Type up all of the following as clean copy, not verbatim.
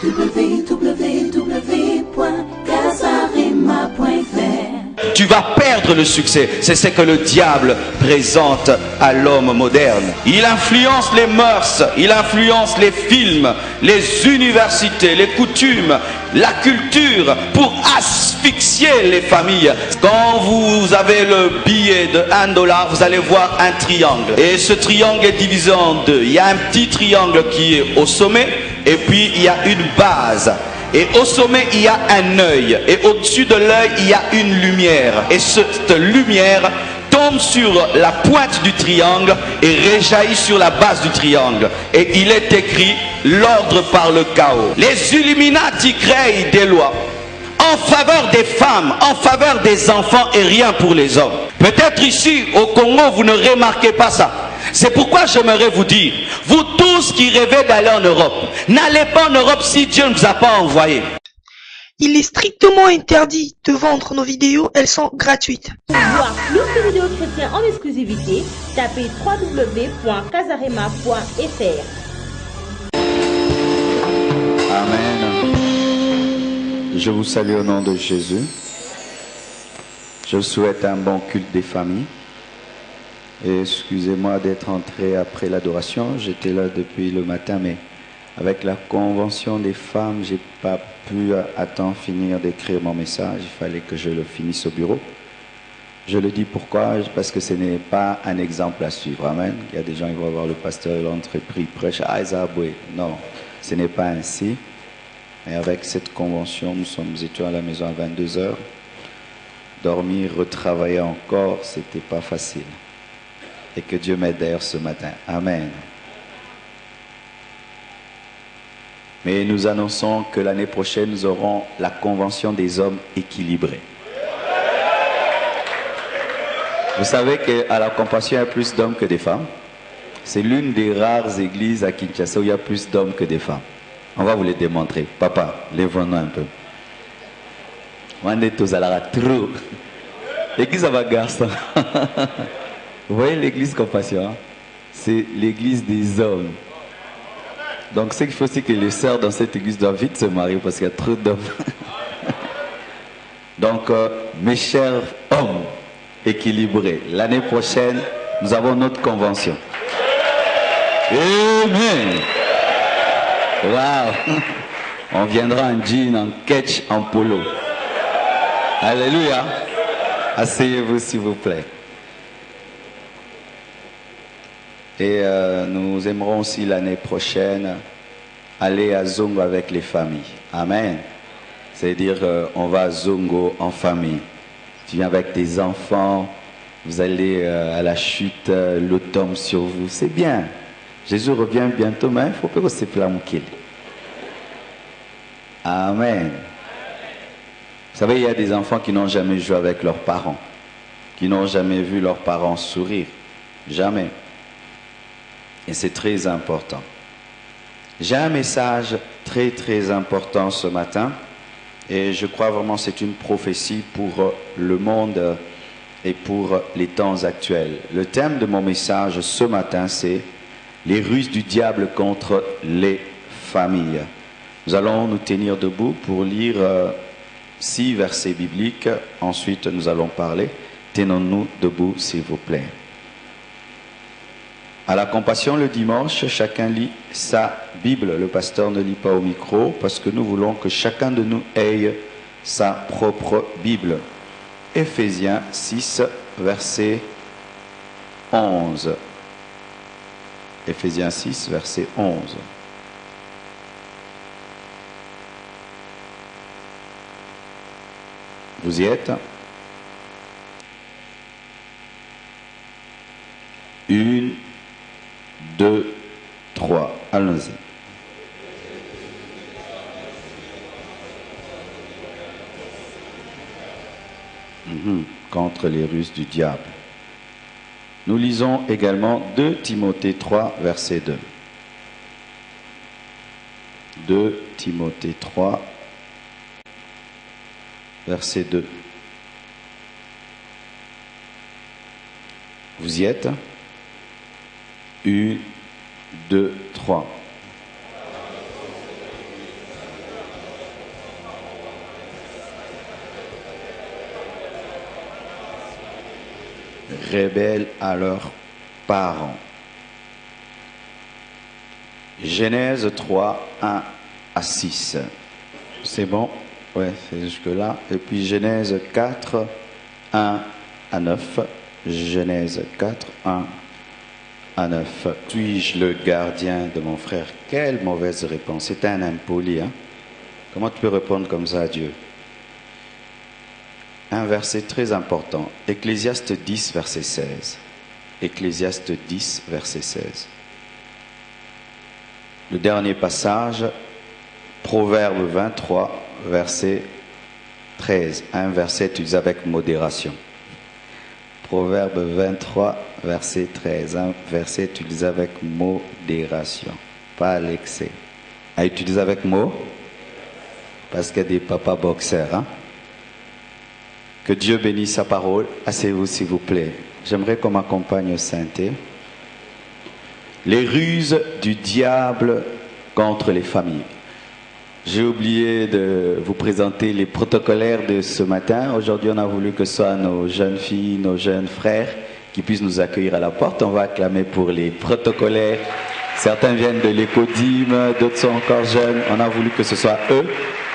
www.casarema.fr. Tu vas perdre le succès. C'est ce que le diable présente à l'homme moderne. Il influence les mœurs, il influence les films, les universités, les coutumes, la culture pour asphyxier les familles. Quand vous avez le billet de $1, vous allez voir un triangle. Et ce triangle est divisé en deux. Il y a un petit triangle qui est au sommet et puis il y a une base. Et au sommet, il y a un œil. Et au-dessus de l'œil, il y a une lumière. Et cette lumière tombe sur la pointe du triangle et réjaillit sur la base du triangle. Et il est écrit l'ordre par le chaos. Les Illuminati créent des lois en faveur des femmes, en faveur des enfants et rien pour les hommes. Peut-être ici, au Congo, vous ne remarquez pas ça. C'est pourquoi j'aimerais vous dire, vous tous qui rêvez d'aller en Europe, n'allez pas en Europe si Dieu ne vous a pas envoyé. Il est strictement interdit de vendre nos vidéos, elles sont gratuites. Pour voir plus de vidéos chrétiennes en exclusivité, tapez www.casarema.fr. Amen. Je vous salue au nom de Jésus. Je vous souhaite un bon culte des familles. Et excusez-moi d'être entré après l'adoration. J'étais là depuis le matin, mais avec la convention des femmes, j'ai pas pu à temps finir d'écrire mon message. Il fallait que je le finisse au bureau. Je le dis pourquoi? Parce que ce n'est pas un exemple à suivre. Amen. Il y a des gens qui vont voir le pasteur, l'entreprise, prêche. Non, ce n'est pas ainsi. Et avec cette convention, nous étions à la maison à 22 heures. Dormir, retravailler encore, c'était pas facile. Et que Dieu m'aide d'ailleurs ce matin. Amen. Mais nous annonçons que l'année prochaine, nous aurons la convention des hommes équilibrés. Vous savez qu'à la compassion, il y a plus d'hommes que des femmes. C'est l'une des rares églises à Kinshasa où il y a plus d'hommes que des femmes. On va vous le démontrer. Papa, lève-nous un peu. On est tous à la trop. L'église va garçon. Vous voyez l'église compassion, hein? C'est l'église des hommes. Donc ce qu'il faut, c'est que les sœurs dans cette église doivent vite se marier parce qu'il y a trop d'hommes. Donc mes chers hommes équilibrés, l'année prochaine, nous avons notre convention. Amen. Wow. On viendra en jean, en ketch, en polo. Alléluia. Asseyez-vous s'il vous plaît. Et nous aimerons aussi l'année prochaine aller à Zongo avec les familles. Amen. C'est-à-dire on va à Zongo en famille. Tu viens avec tes enfants, vous allez à la chute, l'eau tombe sur vous. C'est bien. Jésus revient bientôt, mais il faut pas que se planquer. Amen. Vous savez, il y a des enfants qui n'ont jamais joué avec leurs parents, qui n'ont jamais vu leurs parents sourire. Jamais. Et c'est très important. J'ai un message très très important ce matin. Et je crois vraiment que c'est une prophétie pour le monde et pour les temps actuels. Le thème de mon message ce matin, c'est les ruses du diable contre les familles. Nous allons nous tenir debout pour lire 6 versets bibliques. Ensuite, nous allons parler. Tenons-nous debout, s'il vous plaît. À la compassion le dimanche, chacun lit sa Bible. Le pasteur ne lit pas au micro parce que nous voulons que chacun de nous ait sa propre Bible. Éphésiens 6, verset 11. Éphésiens 6, verset 11. Vous y êtes? Une, 2, 3. Allons-y. Contre les ruses du diable. Nous lisons également 2 Timothée 3, verset 2. 2 Timothée 3, verset 2. Vous y êtes? 1, 2, 3. rebelles à leurs parents. Genèse 3, 1 à 6. C'est bon? Ouais, c'est jusque-là. Et puis Genèse 4, 1 à 9. Genèse 4, 1 à 9. Suis-je le gardien de mon frère? Quelle mauvaise réponse. C'est un impoli, hein? Comment tu peux répondre comme ça à Dieu? Un verset très important. Ecclésiaste 10, verset 16. Ecclésiaste 10, verset 16. Le dernier passage, Proverbe 23, verset 13. Un verset utilisé avec modération. Proverbe 23, verset 13. Un verset utilisé avec modération, pas à l'excès. À utiliser avec mot, parce qu'il y a des papas boxeurs. Hein? Que Dieu bénisse sa parole. Asseyez-vous s'il vous plaît. J'aimerais qu'on m'accompagne au synthé. Les ruses du diable contre les familles. J'ai oublié de vous présenter les protocolaires de ce matin. Aujourd'hui, on a voulu que ce soit nos jeunes filles, nos jeunes frères qui puissent nous accueillir à la porte. On va acclamer pour les protocolaires. Certains viennent de l'Écodim, d'autres sont encore jeunes. On a voulu que ce soit eux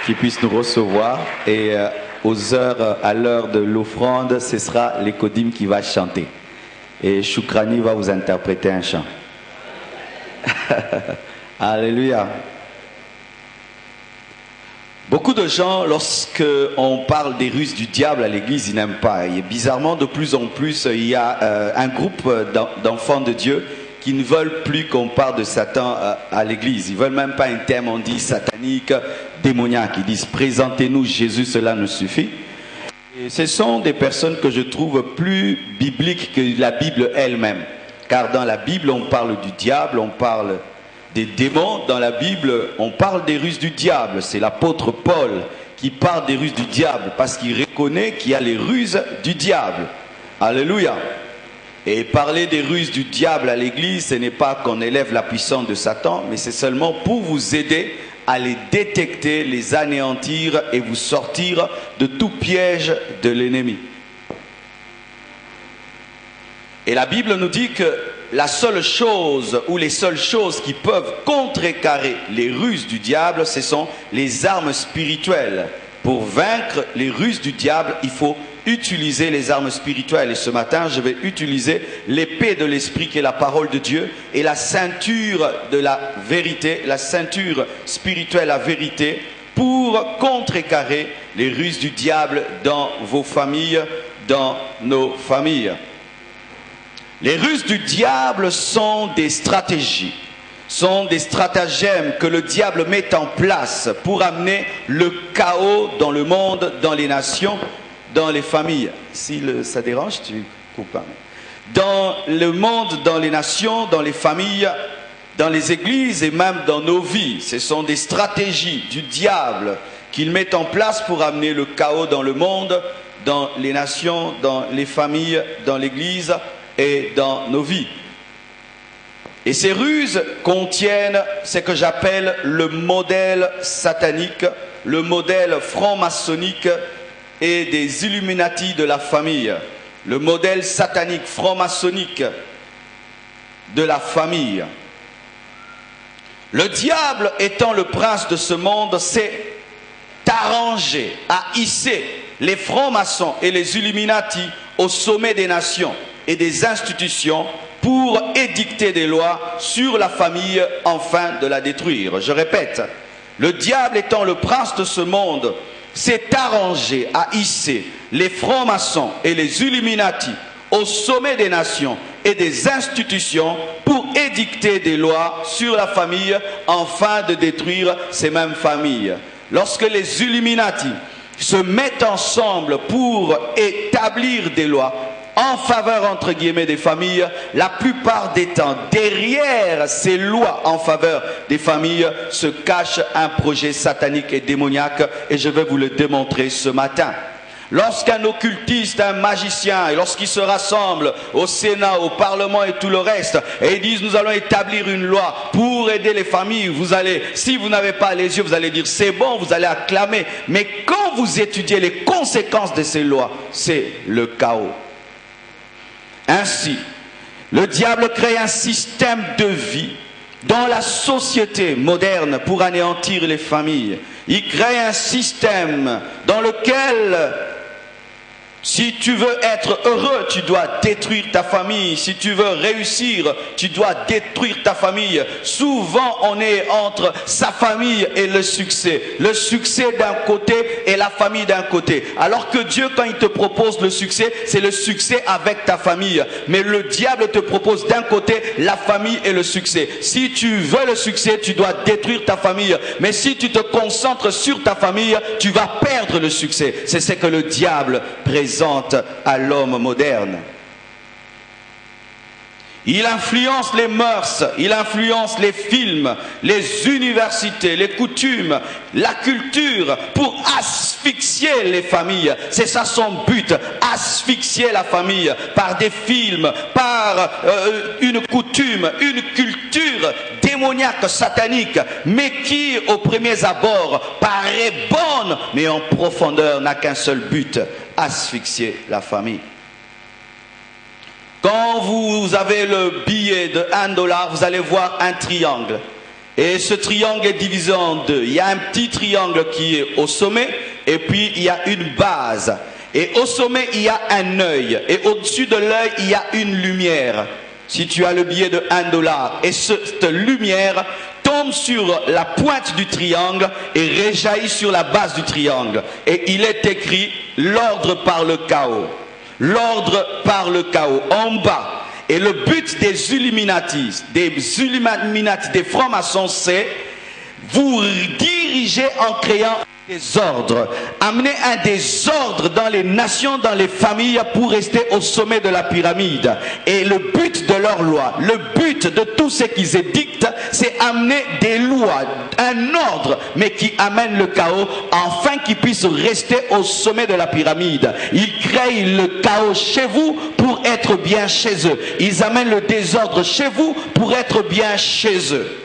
qui puissent nous recevoir. Et à l'heure de l'offrande, ce sera l'Écodim qui va chanter. Et Choukrani va vous interpréter un chant. Alléluia. Beaucoup de gens, lorsque on parle des ruses du diable à l'église, ils n'aiment pas. Et bizarrement, de plus en plus, il y a un groupe d'enfants de Dieu qui ne veulent plus qu'on parle de Satan à l'église. Ils ne veulent même pas un thème, on dit satanique, démoniaque. Ils disent, présentez-nous Jésus, cela nous suffit. Et ce sont des personnes que je trouve plus bibliques que la Bible elle-même. Car dans la Bible, on parle du diable, on parle des démons. Dans la Bible, on parle des ruses du diable. C'est l'apôtre Paul qui parle des ruses du diable parce qu'il reconnaît qu'il y a les ruses du diable. Alléluia. Et parler des ruses du diable à l'église, ce n'est pas qu'on élève la puissance de Satan, mais c'est seulement pour vous aider à les détecter, les anéantir et vous sortir de tout piège de l'ennemi. Et la Bible nous dit que la seule chose ou les seules choses qui peuvent contrecarrer les ruses du diable, ce sont les armes spirituelles. Pour vaincre les ruses du diable, il faut utiliser les armes spirituelles. Et ce matin, je vais utiliser l'épée de l'esprit qui est la parole de Dieu et la ceinture de la vérité, la ceinture spirituelle, la vérité, pour contrecarrer les ruses du diable dans vos familles, dans nos familles. Les ruses du diable sont des stratégies, sont des stratagèmes que le diable met en place pour amener le chaos dans le monde, dans les nations, dans les familles. Si ça dérange, tu coupes. Dans le monde, dans les nations, dans les familles, dans les églises et même dans nos vies. Ce sont des stratégies du diable qu'il met en place pour amener le chaos dans le monde, dans les nations, dans les familles, dans l'église et dans nos vies. Et ces ruses contiennent ce que j'appelle le modèle satanique, le modèle franc-maçonnique et des Illuminati de la famille. Le modèle satanique franc-maçonnique de la famille. Le diable étant le prince de ce monde, s'est arrangé à hisser les francs-maçons et les Illuminati au sommet des nations et des institutions pour édicter des lois sur la famille afin de la détruire. Je répète, le diable étant le prince de ce monde, s'est arrangé à hisser les francs-maçons et les Illuminati au sommet des nations et des institutions pour édicter des lois sur la famille afin de détruire ces mêmes familles. Lorsque les Illuminati se mettent ensemble pour établir des lois en faveur, entre guillemets, des familles, la plupart des temps, derrière ces lois en faveur des familles, se cache un projet satanique et démoniaque, et je vais vous le démontrer ce matin. Lorsqu'un occultiste, un magicien, et lorsqu'ils se rassemblent au Sénat, au Parlement et tout le reste, et ils disent nous allons établir une loi pour aider les familles, vous allez, si vous n'avez pas les yeux, vous allez dire c'est bon, vous allez acclamer. Mais quand vous étudiez les conséquences de ces lois, c'est le chaos. Ainsi, le diable crée un système de vie dans la société moderne pour anéantir les familles. Il crée un système dans lequel, si tu veux être heureux, tu dois détruire ta famille. Si tu veux réussir, tu dois détruire ta famille. Souvent, on est entre sa famille et le succès. Le succès d'un côté et la famille d'un côté. Alors que Dieu, quand il te propose le succès, c'est le succès avec ta famille. Mais le diable te propose d'un côté la famille et le succès. Si tu veux le succès, tu dois détruire ta famille. Mais si tu te concentres sur ta famille, tu vas perdre le succès. C'est ce que le diable présente à l'homme moderne. Il influence les mœurs, il influence les films, les universités, les coutumes, la culture pour asphyxier les familles. C'est ça son but, asphyxier la famille par des films, par une coutume, une culture démoniaque, satanique, mais qui au premier abord paraît bonne, mais en profondeur n'a qu'un seul but, asphyxier la famille. Quand vous avez le billet de $1, vous allez voir un triangle. Et ce triangle est divisé en deux. Il y a un petit triangle qui est au sommet, et puis il y a une base. Et au sommet, il y a un œil. Et au-dessus de l'œil, il y a une lumière. Si tu as le billet de $1, et cette lumière tombe sur la pointe du triangle et réjaillit sur la base du triangle. Et il est écrit « L'ordre par le chaos ». L'ordre par le chaos, en bas. Et le but des Illuminati, des francs-maçons, c'est vous diriger en créant des ordres. Amener un désordre dans les nations, dans les familles pour rester au sommet de la pyramide. Et le but de leurs lois, le but de tout ce qu'ils édictent, c'est amener des lois, un ordre, mais qui amène le chaos, afin qu'ils puissent rester au sommet de la pyramide. Ils créent le chaos chez vous pour être bien chez eux. Ils amènent le désordre chez vous pour être bien chez eux.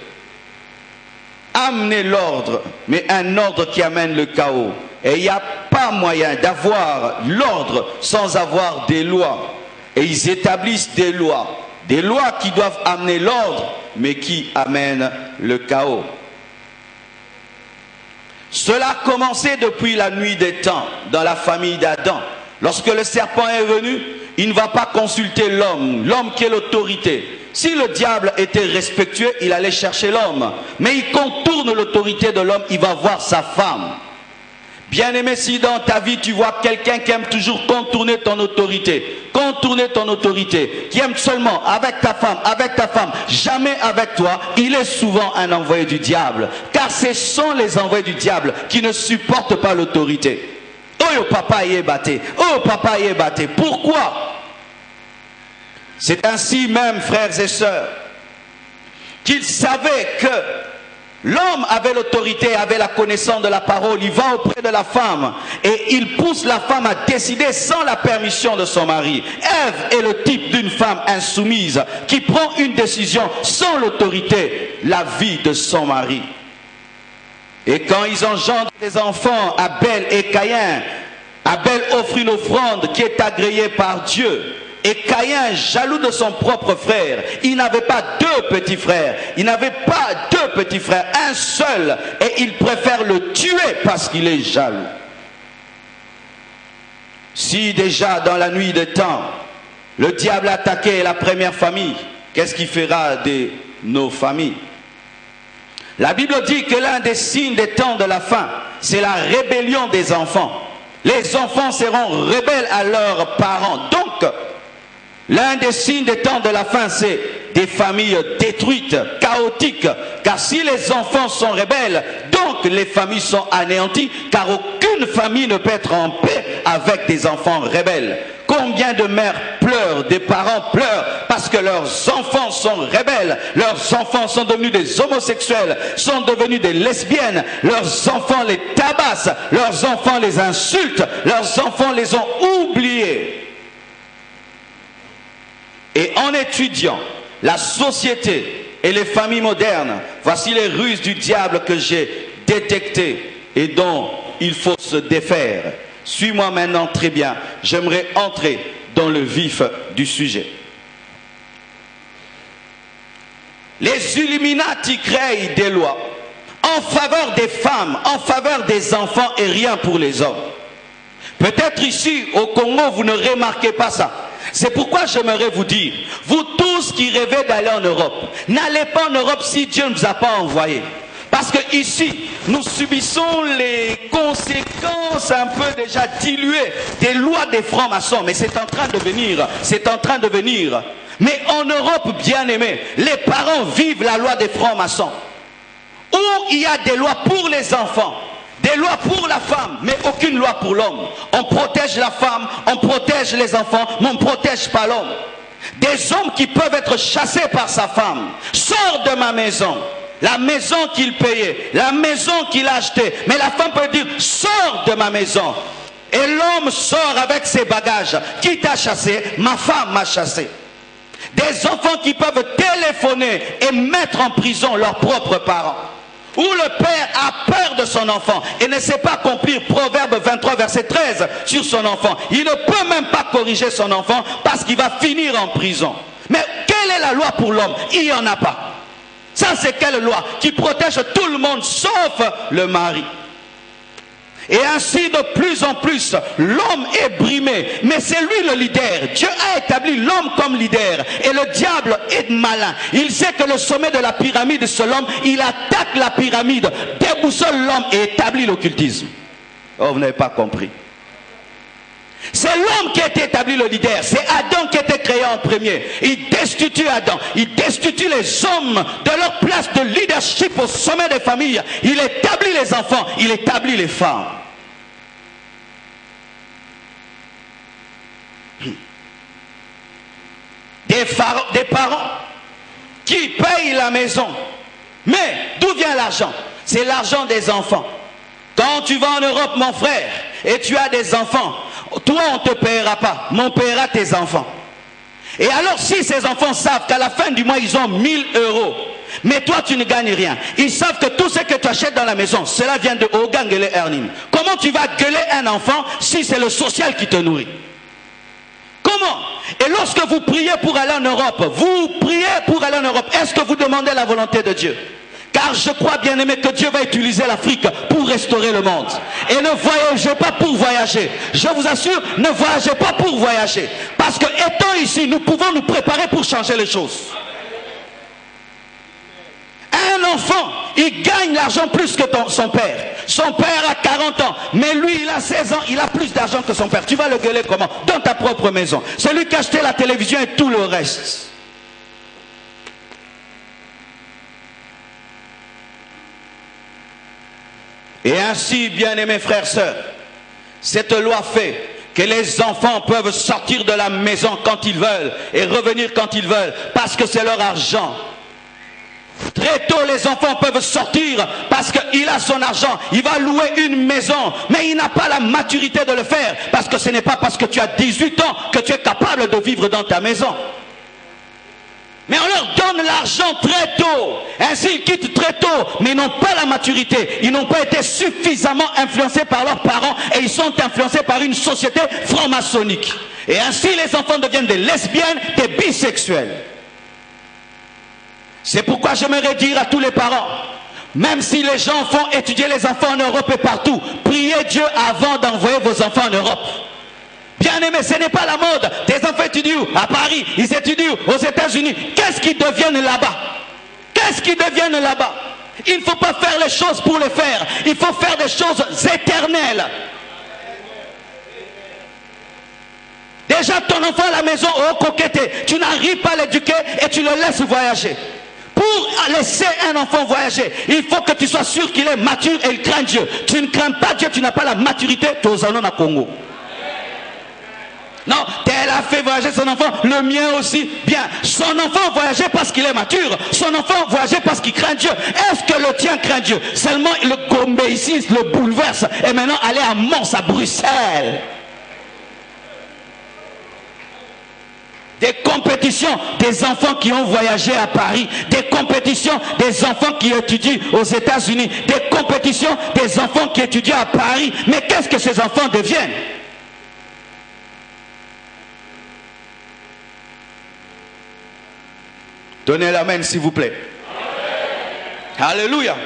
Amener l'ordre, mais un ordre qui amène le chaos. Et il n'y a pas moyen d'avoir l'ordre sans avoir des lois. Et ils établissent des lois qui doivent amener l'ordre, mais qui amènent le chaos. Cela a commencé depuis la nuit des temps, dans la famille d'Adam. Lorsque le serpent est venu, il ne va pas consulter l'homme qui est l'autorité. Si le diable était respectueux, il allait chercher l'homme. Mais il contourne l'autorité de l'homme, il va voir sa femme. Bien-aimé, si dans ta vie tu vois quelqu'un qui aime toujours contourner ton autorité, qui aime seulement avec ta femme, jamais avec toi, il est souvent un envoyé du diable. Car ce sont les envoyés du diable qui ne supportent pas l'autorité. Oh papa y est batté, Pourquoi? C'est ainsi même, frères et sœurs, qu'il savait que l'homme avait l'autorité, avait la connaissance de la parole. Il va auprès de la femme et il pousse la femme à décider sans la permission de son mari. Ève est le type d'une femme insoumise qui prend une décision sans l'autorité, la vie de son mari. Et quand ils engendrent des enfants, Abel et Caïn, Abel offre une offrande qui est agréée par Dieu. Et Caïn, jaloux de son propre frère, il n'avait pas deux petits frères, un seul, et il préfère le tuer parce qu'il est jaloux. Si déjà dans la nuit des temps, le diable attaquait la première famille, qu'est-ce qu'il fera de nos familles? La Bible dit que l'un des signes des temps de la fin, c'est la rébellion des enfants. Les enfants seront rebelles à leurs parents. Donc, l'un des signes des temps de la fin, c'est des familles détruites, chaotiques. Car si les enfants sont rebelles, donc les familles sont anéanties, car aucune famille ne peut être en paix avec des enfants rebelles. Combien de mères pleurent, des parents pleurent parce que leurs enfants sont rebelles, leurs enfants sont devenus des homosexuels, sont devenus des lesbiennes, leurs enfants les tabassent, leurs enfants les insultent, leurs enfants les ont oubliés. Et en étudiant la société et les familles modernes, voici les ruses du diable que j'ai détectées et dont il faut se défaire. Suis-moi maintenant très bien. J'aimerais entrer dans le vif du sujet. Les Illuminati créent des lois en faveur des femmes, en faveur des enfants et rien pour les hommes. Peut-être ici au Congo vous ne remarquez pas ça. C'est pourquoi j'aimerais vous dire, vous tous qui rêvez d'aller en Europe, n'allez pas en Europe si Dieu ne vous a pas envoyé. Parce que ici, nous subissons les conséquences un peu déjà diluées des lois des francs-maçons. Mais c'est en train de venir, c'est en train de venir. Mais en Europe, bien aimé, les parents vivent la loi des francs-maçons. Où il y a des lois pour les enfants, des lois pour la femme, mais aucune loi pour l'homme. On protège la femme, on protège les enfants, mais on ne protège pas l'homme. Des hommes qui peuvent être chassés par sa femme. Sors de ma maison. La maison qu'il payait, la maison qu'il a achetée. Mais la femme peut dire, sors de ma maison. Et l'homme sort avec ses bagages. Qui t'a chassé? Ma femme m'a chassé. Des enfants qui peuvent téléphoner et mettre en prison leurs propres parents. Où le père a peur de son enfant et ne sait pas accomplir Proverbe 23 verset 13 sur son enfant. Il ne peut même pas corriger son enfant parce qu'il va finir en prison. Mais quelle est la loi pour l'homme? Il n'y en a pas. Ça, c'est quelle loi qui protège tout le monde sauf le mari? Et ainsi de plus en plus, l'homme est brimé, mais c'est lui le leader. Dieu a établi l'homme comme leader et le diable est malin. Il sait que le sommet de la pyramide, c'est l'homme, il attaque la pyramide, déboussole l'homme et établit l'occultisme. Oh, vous n'avez pas compris. C'est l'homme qui a été établi le leader. C'est Adam qui a été créé en premier. Il destitue Adam. Il destitue les hommes de leur place de leadership au sommet des familles. Il établit les enfants. Il établit les femmes. Des parents qui payent la maison. Mais d'où vient l'argent? C'est l'argent des enfants. Quand tu vas en Europe, mon frère, et tu as des enfants, toi on ne te paiera pas, mais on paiera tes enfants. Et alors si ces enfants savent qu'à la fin du mois ils ont 1000 €, mais toi tu ne gagnes rien, ils savent que tout ce que tu achètes dans la maison, cela vient de Ogangele Ernim. Comment tu vas gueuler un enfant si c'est le social qui te nourrit? Comment? Et lorsque vous priez pour aller en Europe, vous priez pour aller en Europe, est-ce que vous demandez la volonté de Dieu? Car je crois bien aimé que Dieu va utiliser l'Afrique pour restaurer le monde. Et ne voyagez pas pour voyager. Je vous assure, ne voyagez pas pour voyager. Parce que étant ici, nous pouvons nous préparer pour changer les choses. Un enfant, il gagne l'argent plus que son père. Son père a 40 ans, mais lui il a 16 ans, il a plus d'argent que son père. Tu vas le gueuler comment? Dans ta propre maison. C'est lui qui a acheté la télévision et tout le reste. Et ainsi, bien-aimés frères et sœurs, cette loi fait que les enfants peuvent sortir de la maison quand ils veulent et revenir quand ils veulent, parce que c'est leur argent. Très tôt, les enfants peuvent sortir parce qu'il a son argent. Il va louer une maison, mais il n'a pas la maturité de le faire, parce que ce n'est pas parce que tu as 18 ans que tu es capable de vivre dans ta maison. Mais on leur donne l'argent très tôt. Ainsi ils quittent très tôt, mais ils n'ont pas la maturité. Ils n'ont pas été suffisamment influencés par leurs parents et ils sont influencés par une société franc-maçonnique. Et ainsi les enfants deviennent des lesbiennes, des bisexuels. C'est pourquoi j'aimerais dire à tous les parents, même si les gens font étudier les enfants en Europe et partout, priez Dieu avant d'envoyer vos enfants en Europe. Bien aimé, ce n'est pas la mode. Tes enfants étudient à Paris, ils étudient aux États-Unis. Qu'est-ce qu'ils deviennent là-bas? Qu'est-ce qu'ils deviennent là-bas? Il ne faut pas faire les choses pour les faire. Il faut faire des choses éternelles. Déjà ton enfant à la maison, oh coquetté, tu n'arrives pas à l'éduquer et tu le laisses voyager. Pour laisser un enfant voyager, il faut que tu sois sûr qu'il est mature et il craint Dieu. Tu ne crains pas Dieu, tu n'as pas la maturité, tu es au Congo. Non, elle a fait voyager son enfant, le mien aussi. Bien, son enfant voyageait parce qu'il est mature. Son enfant voyageait parce qu'il craint Dieu. Est-ce que le tien craint Dieu? Seulement le Gombe ici le bouleverse. Et maintenant aller à Mons, à Bruxelles. Des compétitions des enfants qui ont voyagé à Paris. Des compétitions des enfants qui étudient aux États-Unis. Des compétitions des enfants qui étudient à Paris. Mais qu'est-ce que ces enfants deviennent? Donnez l'amen s'il vous plaît. Alléluia.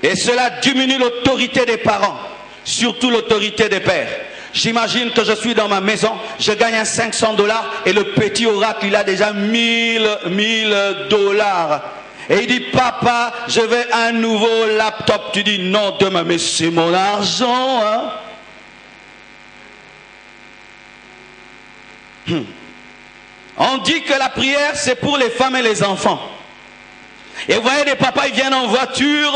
Et cela diminue l'autorité des parents, surtout l'autorité des pères. J'imagine que je suis dans ma maison, je gagne un $500 et le petit oracle il a déjà 1000 $. Et il dit papa, je veux un nouveau laptop. Tu dis non demain, mais c'est mon argent. Hein? On dit que la prière c'est pour les femmes et les enfants. Et vous voyez des papas, ils viennent en voiture,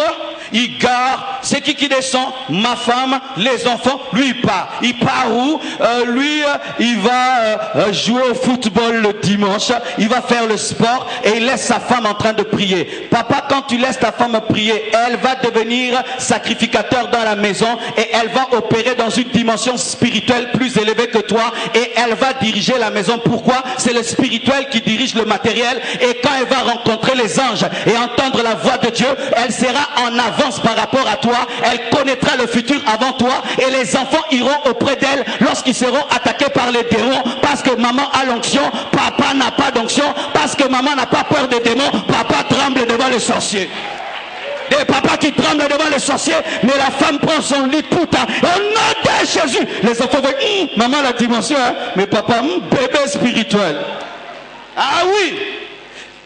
ils garent, c'est qui descend? Ma femme, les enfants, lui il part. Il part où? Lui, il va jouer au football le dimanche, il va faire le sport et il laisse sa femme en train de prier. Papa, quand tu laisses ta femme prier, elle va devenir sacrificateur dans la maison et elle va opérer dans une dimension spirituelle plus élevée que toi et elle va diriger la maison. Pourquoi? C'est le spirituel qui dirige le matériel et quand elle va rencontrer les anges et entendre la voix de Dieu, elle sera en avance par rapport à toi, elle connaîtra le futur avant toi et les enfants iront auprès d'elle lorsqu'ils seront attaqués par les démons parce que maman a l'onction, papa n'a pas d'onction, parce que maman n'a pas peur des démons, papa tremble devant les sorciers. Des papas qui tremblent devant les sorciers, mais la femme prend son lit tout à au nom de Jésus. Les enfants vont maman la dimension, hein? Mais papa, bébé spirituel. Ah oui,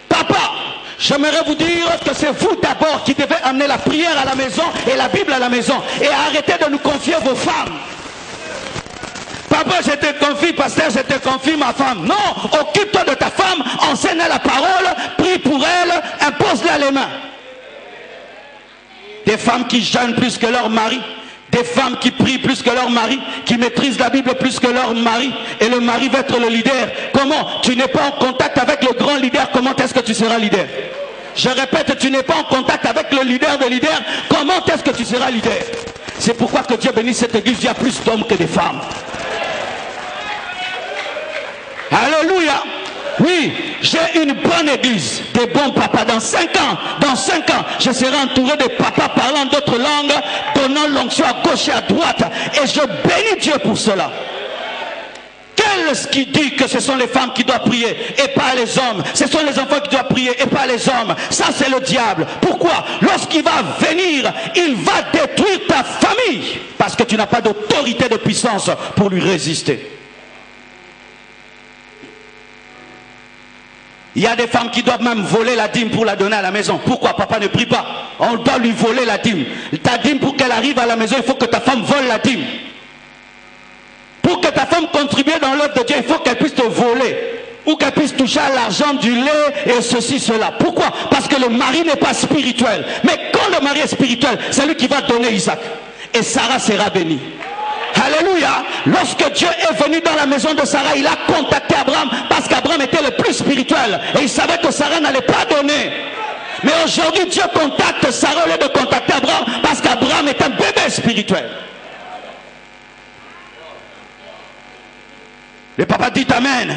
papa, j'aimerais vous dire que c'est vous d'abord qui devez amener la prière à la maison et la Bible à la maison. Et arrêtez de nous confier vos femmes. Papa, je te confie, pasteur, je te confie ma femme. Non, occupe-toi de ta femme, enseigne la parole, prie pour elle, impose-la les mains. Des femmes qui jeûnent plus que leur mari. Des femmes qui prient plus que leur mari, qui maîtrisent la Bible plus que leur mari, et le mari va être le leader. Comment? Tu n'es pas en contact avec le grand leader, comment est-ce que tu seras leader? Je répète, tu n'es pas en contact avec le leader des leaders, comment est-ce que tu seras leader? C'est pourquoi que Dieu bénisse cette église, il y a plus d'hommes que de femmes. Alléluia. Oui, j'ai une bonne église, des bons papas. Dans 5 ans, je serai entouré de papas parlant d'autres langues, donnant l'onction à gauche et à droite. Et je bénis Dieu pour cela. Quel est-ce qui dit que ce sont les femmes qui doivent prier et pas les hommes? Ce sont les enfants qui doivent prier et pas les hommes. Ça, c'est le diable. Pourquoi? Lorsqu'il va venir, il va détruire ta famille. Parce que tu n'as pas d'autorité, de puissance pour lui résister. Il y a des femmes qui doivent même voler la dîme pour la donner à la maison. Pourquoi? Papa ne prie pas. On doit lui voler la dîme. Ta dîme, pour qu'elle arrive à la maison, il faut que ta femme vole la dîme. Pour que ta femme contribue dans l'œuvre de Dieu, il faut qu'elle puisse te voler. Ou qu'elle puisse toucher à l'argent du lait et ceci, cela. Pourquoi? Parce que le mari n'est pas spirituel. Mais quand le mari est spirituel, c'est lui qui va donner Isaac. Et Sarah sera bénie. Alléluia. Lorsque Dieu est venu dans la maison de Sarah, il a contacté Abraham parce qu'Abraham était le plus spirituel et il savait que Sarah n'allait pas donner. Mais aujourd'hui Dieu contacte Sarah au lieu de contacter Abraham parce qu'Abraham est un bébé spirituel. Les papas disent amen.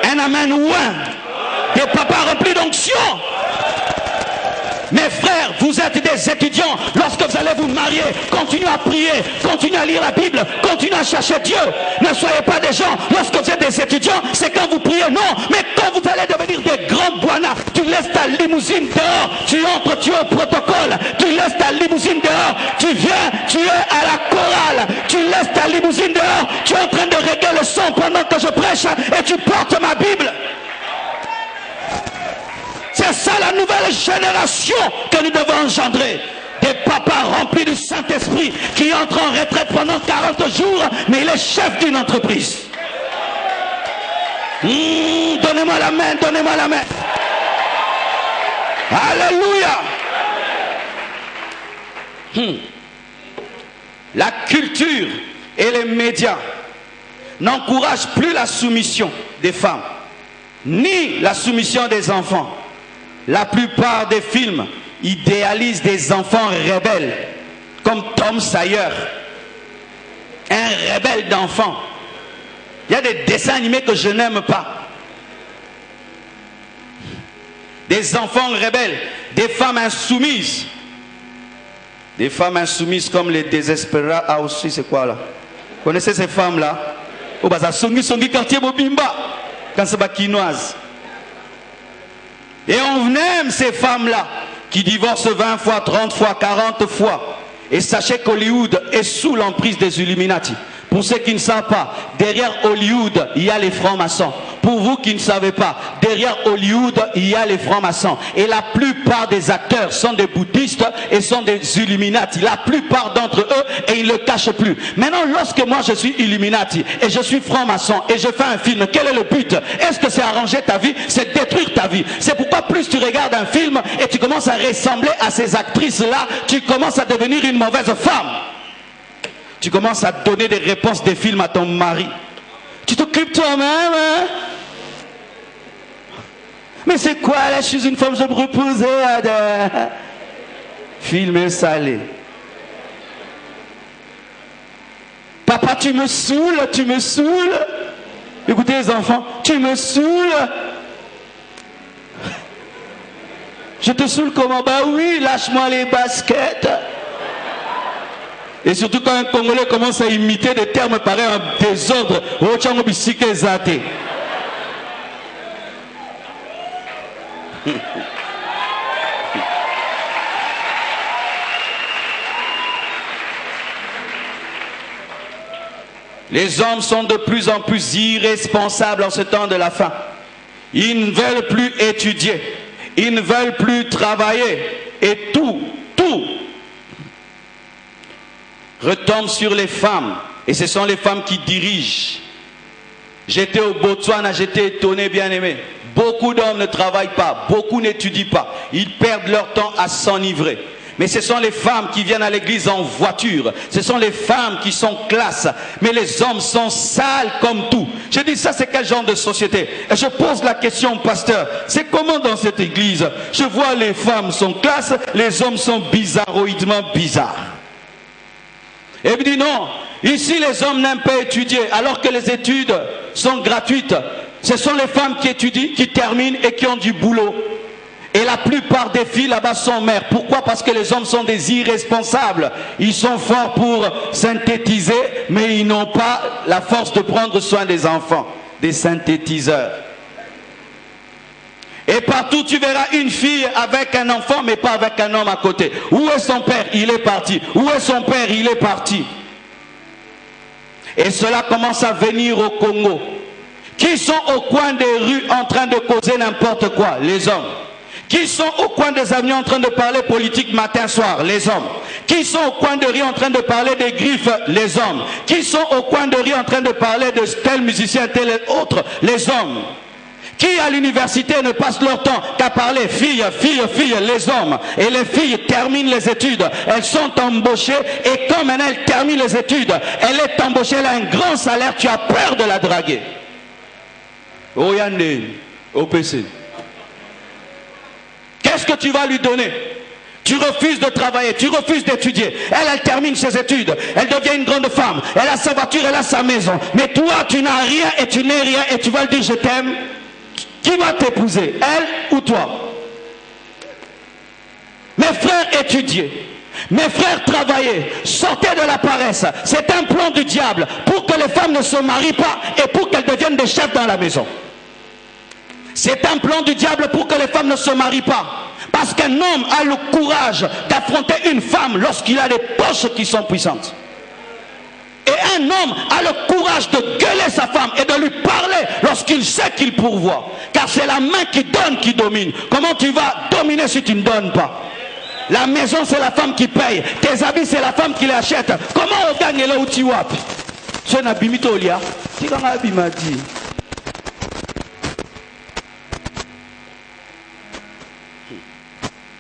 Un amen ou un. Des papas remplis d'onction. Mes frères, vous êtes des étudiants. Lorsque vous allez vous marier, continuez à prier, continuez à lire la Bible, continuez à chercher Dieu. Ne soyez pas des gens, lorsque vous êtes des étudiants, c'est quand vous priez, non. Mais quand vous allez devenir des grands boinas, tu laisses ta limousine dehors, tu entres, tu es au protocole, tu laisses ta limousine dehors, tu viens, tu es à la chorale, tu laisses ta limousine dehors, tu es en train de régler le son pendant que je prêche et tu portes ma Bible. C'est ça la nouvelle génération que nous devons engendrer. Des papas remplis du Saint-Esprit qui entrent en retraite pendant 40 jours, mais il est chef d'une entreprise. Donnez-moi la main, donnez-moi la main. Alléluia. La culture et les médias n'encouragent plus la soumission des femmes, ni la soumission des enfants. La plupart des films idéalisent des enfants rebelles, comme Tom Sawyer, un rebelle d'enfant. Il y a des dessins animés que je n'aime pas. Des enfants rebelles, des femmes insoumises. Des femmes insoumises comme les Désespéras. Ah aussi, c'est quoi là? Vous connaissez ces femmes là? Au bazar, Songi Songi quartier Bobimba. quand c'est pas quinoise. Et on aime ces femmes-là qui divorcent 20 fois, 30 fois, 40 fois. Et sachez qu'Hollywood est sous l'emprise des Illuminati. Pour ceux qui ne savent pas, derrière Hollywood, il y a les francs-maçons. Pour vous qui ne savez pas, derrière Hollywood, il y a les francs-maçons. Et la plupart des acteurs sont des bouddhistes et sont des Illuminati. La plupart d'entre eux, et ils ne le cachent plus. Maintenant, lorsque moi je suis Illuminati et je suis franc-maçon et je fais un film, quel est le but? Est-ce que c'est arranger ta vie? C'est détruire ta vie. C'est pourquoi plus tu regardes un film et tu commences à ressembler à ces actrices-là, tu commences à devenir une mauvaise femme. Tu commences à donner des réponses des films à ton mari. Tu t'occupes toi-même, hein? Mais c'est quoi là? Je suis une femme, je me reposer à des films salés. Papa, tu me saoules, tu me saoules. Écoutez les enfants, tu me saoules. Je te saoule comment? Bah oui, lâche-moi les baskets. Et surtout quand un Congolais commence à imiter des termes pareils en désordre, les hommes sont de plus en plus irresponsables en ce temps de la fin. Ils ne veulent plus étudier, ils ne veulent plus travailler et tout retombe sur les femmes, et ce sont les femmes qui dirigent. J'étais au Botswana, j'étais étonné, bien aimé. Beaucoup d'hommes ne travaillent pas, beaucoup n'étudient pas, ils perdent leur temps à s'enivrer. Mais ce sont les femmes qui viennent à l'église en voiture, ce sont les femmes qui sont classe, mais les hommes sont sales comme tout. Je dis ça, c'est quel genre de société? Et je pose la question au pasteur, c'est comment dans cette église? Je vois les femmes sont classe, les hommes sont bizarroïdement bizarres. Et il dit non, ici les hommes n'aiment pas étudier alors que les études sont gratuites. Ce sont les femmes qui étudient, qui terminent et qui ont du boulot. Et la plupart des filles là-bas sont mères. Pourquoi? Parce que les hommes sont des irresponsables. Ils sont forts pour synthétiser, mais ils n'ont pas la force de prendre soin des enfants, des synthétiseurs. Et partout tu verras une fille avec un enfant mais pas avec un homme à côté. Où est son père? Il est parti. Où est son père? Il est parti. Et cela commence à venir au Congo. Qui sont au coin des rues en train de causer n'importe quoi? Les hommes. Qui sont au coin des avenues en train de parler politique matin soir? Les hommes. Qui sont au coin de rue en train de parler des griffes? Les hommes. Qui sont au coin de rue en train de parler de tel musicien, tel autre? Les hommes. Qui à l'université ne passe leur temps qu'à parler filles, filles, filles, les hommes. Et les filles terminent les études. Elles sont embauchées et quand maintenant elles terminent les études, elle est embauchée, elle a un grand salaire, tu as peur de la draguer. Oyande, OPC. Qu'est-ce que tu vas lui donner? Tu refuses de travailler, tu refuses d'étudier. Elle termine ses études, elle devient une grande femme, elle a sa voiture, elle a sa maison. Mais toi, tu n'as rien et tu n'es rien et tu vas lui dire je t'aime. Qui va t'épouser, elle ou toi? Mes frères, étudiez. Mes frères, travaillez. Sortez de la paresse. C'est un plan du diable pour que les femmes ne se marient pas et pour qu'elles deviennent des chefs dans la maison. C'est un plan du diable pour que les femmes ne se marient pas. Parce qu'un homme a le courage d'affronter une femme lorsqu'il a des poches qui sont puissantes. Et un homme a le courage de gueuler sa femme et de lui parler lorsqu'il sait qu'il pourvoit. Car c'est la main qui donne qui domine. Comment tu vas dominer si tu ne donnes pas? La maison, c'est la femme qui paye. Tes habits, c'est la femme qui les achète. Comment on gagne là où tu vas? C'est un abimito lia. Tu vas abimadi.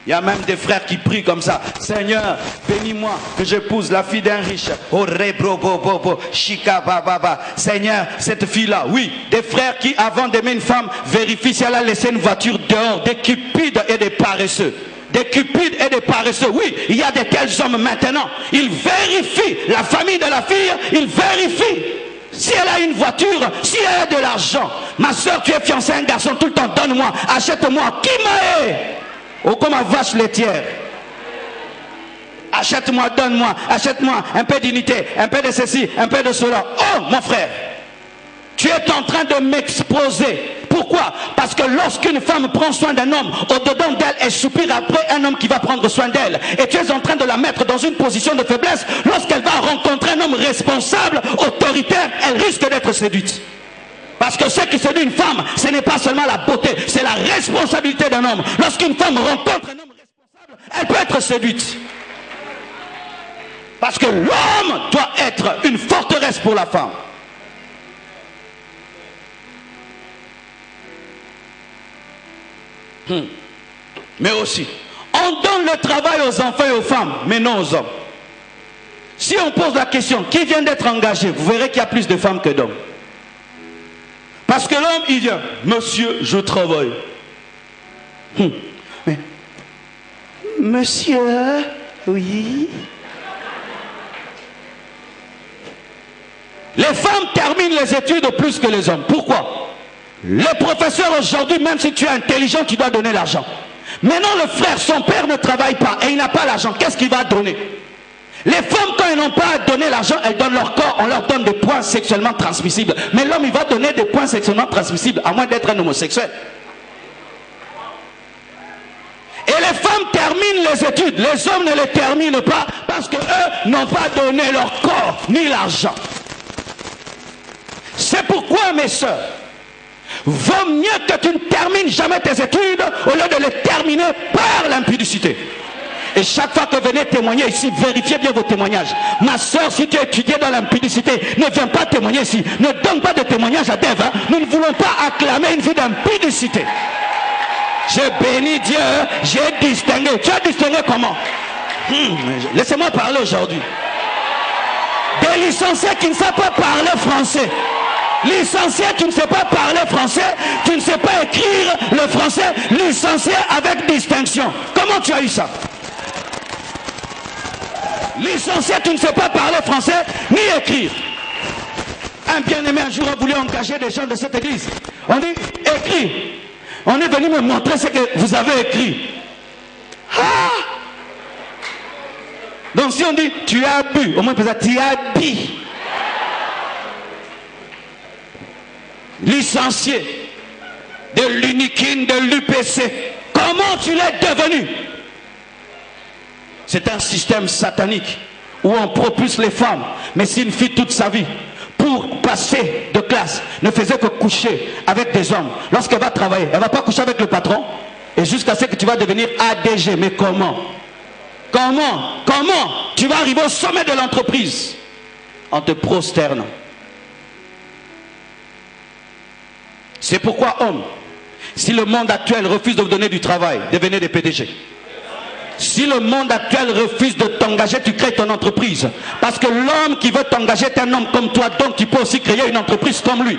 Il y a même des frères qui prient comme ça. Seigneur, bénis-moi que j'épouse la fille d'un riche. Oh, rebro, bo, bo, bo, chika, ba, ba, ba. Seigneur, cette fille-là, oui. Des frères qui, avant d'aimer une femme, vérifient si elle a laissé une voiture dehors. Des cupides et des paresseux. Des cupides et des paresseux. Oui, il y a de tels hommes maintenant. Ils vérifient la famille de la fille. Ils vérifient. Si elle a une voiture, si elle a de l'argent. Ma soeur, tu es fiancée à un garçon tout le temps. Donne-moi, achète-moi. Qui m'a oh, comme ma vache laitière. Achète-moi, donne-moi, achète-moi un peu d'unité, un peu de ceci, un peu de cela. Oh, mon frère, Tu es en train de m'exposer. Pourquoi? Parce que lorsqu'une femme prend soin d'un homme, au-dedans d'elle, elle soupire après un homme qui va prendre soin d'elle. Et tu es en train de la mettre dans une position de faiblesse. Lorsqu'elle va rencontrer un homme responsable, autoritaire, elle risque d'être séduite. Parce que ce qui séduit une femme, ce n'est pas seulement la beauté, c'est la responsabilité d'un homme. Lorsqu'une femme rencontre un homme responsable, elle peut être séduite. Parce que l'homme doit être une forteresse pour la femme. Mais aussi, on donne le travail aux enfants et aux femmes, mais non aux hommes. Si on pose la question, qui vient d'être engagé, vous verrez qu'il y a plus de femmes que d'hommes. Parce que l'homme, il vient, monsieur, je travaille. Mais, monsieur, oui. Les femmes terminent les études plus que les hommes. Pourquoi? Le professeur aujourd'hui, même si tu es intelligent, tu dois donner l'argent. Maintenant, le frère, son père ne travaille pas et il n'a pas l'argent. Qu'est-ce qu'il va donner? Les femmes, quand elles n'ont pas à donner l'argent, elles donnent leur corps, on leur donne des points sexuellement transmissibles. Mais l'homme, il va donner des points sexuellement transmissibles, à moins d'être un homosexuel. Et les femmes terminent les études, les hommes ne les terminent pas parce qu'eux n'ont pas donné leur corps ni l'argent. C'est pourquoi, mes sœurs, vaut mieux que tu ne termines jamais tes études au lieu de les terminer par l'impudicité. Et chaque fois que vous venez témoigner ici, vérifiez bien vos témoignages. Ma soeur, si tu as étudié dans l'impudicité, ne viens pas témoigner ici. Ne donne pas de témoignage à Dave. Hein. Nous ne voulons pas acclamer une vie d'impudicité. J'ai béni Dieu, j'ai distingué. Tu as distingué comment? Laissez-moi parler aujourd'hui. Des licenciés qui ne savent pas parler français. Licencié, tu ne sais pas parler français, tu ne sais pas écrire le français, licencié avec distinction. Comment tu as eu ça? Licencié, tu ne sais pas parler français, ni écrire. Un bien-aimé un jour a voulu engager des gens de cette église. On dit, écris. On est venu me montrer ce que vous avez écrit. Ah! Donc si on dit, tu as bu, au moins tu as bu. Licencié de l'UNIKIN, de l'UPC. Comment tu l'es devenu? C'est un système satanique où on propulse les femmes. Mais si une fille toute sa vie, pour passer de classe, ne faisait que coucher avec des hommes, lorsqu'elle va travailler, elle ne va pas coucher avec le patron, et jusqu'à ce que tu vas devenir ADG. Mais comment? Comment tu vas arriver au sommet de l'entreprise? En te prosternant. C'est pourquoi, homme, si le monde actuel refuse de vous donner du travail, devenez des PDG. Si le monde actuel refuse de t'engager, tu crées ton entreprise. Parce que l'homme qui veut t'engager est un homme comme toi, donc tu peux aussi créer une entreprise comme lui.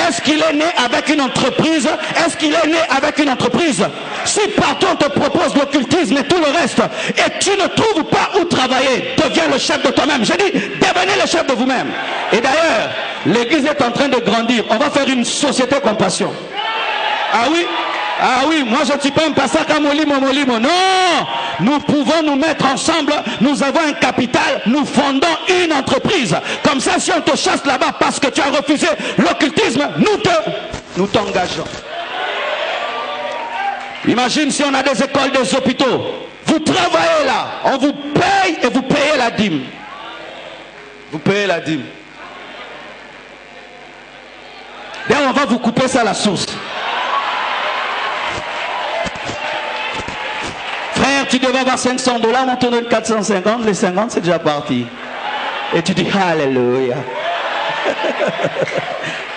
Est-ce qu'il est né avec une entreprise? Est-ce qu'il est né avec une entreprise? Si partout on te propose l'occultisme et tout le reste, et tu ne trouves pas où travailler, deviens le chef de toi-même. J'ai dit, devenez le chef de vous-même. Et d'ailleurs, l'église est en train de grandir. On va faire une société compassion. Ah oui? Ah oui, moi je ne suis pas un pasteur comme Molimo. Non, nous pouvons nous mettre ensemble, nous avons un capital, nous fondons une entreprise. Comme ça, si on te chasse là-bas parce que tu as refusé l'occultisme, nous t'engageons. Imagine si on a des écoles, des hôpitaux. Vous travaillez là, on vous paye et vous payez la dîme. Vous payez la dîme. D'ailleurs, on va vous couper ça à la source. Frère, tu devais avoir $500, on te donne 450, les 50 c'est déjà parti. Et tu dis Alléluia.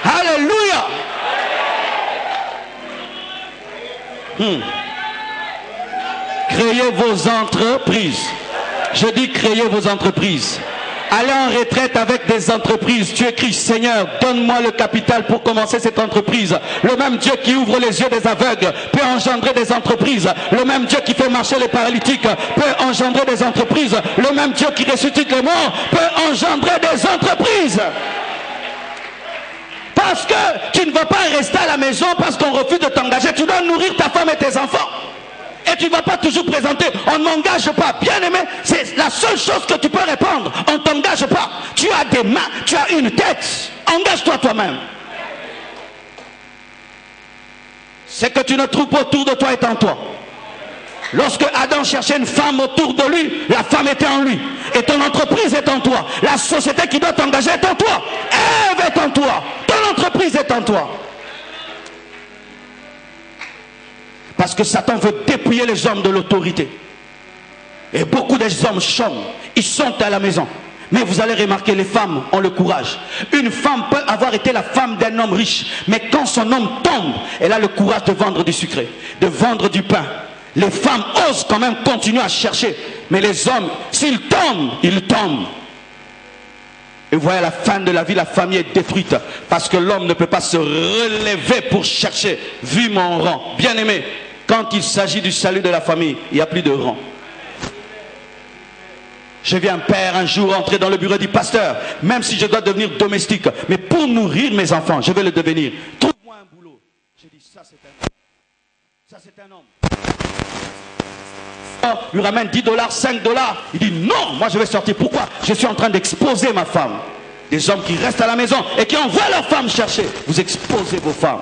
Alléluia. Créez vos entreprises. Je dis créez vos entreprises. Allez en retraite avec des entreprises. Tu écris, Seigneur, donne-moi le capital pour commencer cette entreprise. Le même Dieu qui ouvre les yeux des aveugles peut engendrer des entreprises. Le même Dieu qui fait marcher les paralytiques peut engendrer des entreprises. Le même Dieu qui ressuscite les morts peut engendrer des entreprises. Parce que tu ne vas pas rester à la maison parce qu'on refuse de t'engager. Tu dois nourrir ta femme et tes enfants. Et tu ne vas pas toujours présenter, on ne m'engage pas. Bien aimé, c'est la seule chose que tu peux répondre. On ne t'engage pas. Tu as des mains, tu as une tête. Engage-toi toi-même. c'est que tu ne trouves pas autour de toi est en toi. Lorsque Adam cherchait une femme autour de lui, la femme était en lui. Et ton entreprise est en toi. La société qui doit t'engager est en toi. Ève est en toi. Ton entreprise est en toi. Parce que Satan veut dépouiller les hommes de l'autorité. Et beaucoup des hommes chôment. Ils sont à la maison. Mais vous allez remarquer, les femmes ont le courage. Une femme peut avoir été la femme d'un homme riche. Mais quand son homme tombe, elle a le courage de vendre du sucre, de vendre du pain. Les femmes osent quand même continuer à chercher. Mais les hommes, s'ils tombent, ils tombent. Et vous voyez, à la fin de la vie, la famille est détruite. Parce que l'homme ne peut pas se relever pour chercher. Vu mon rang. Bien aimé, quand il s'agit du salut de la famille, il n'y a plus de rang. Je viens, un père, un jour entrer dans le bureau du pasteur. Même si je dois devenir domestique. Mais pour nourrir mes enfants, je vais le devenir. Trouve-moi un boulot. J'ai dit, ça c'est un homme. Ça c'est un homme. Lui ramène 10 $, 5 $. Il dit non, moi je vais sortir. Pourquoi? Je suis en train d'exposer ma femme. Des hommes qui restent à la maison et qui envoient leurs femmes chercher. Vous exposez vos femmes.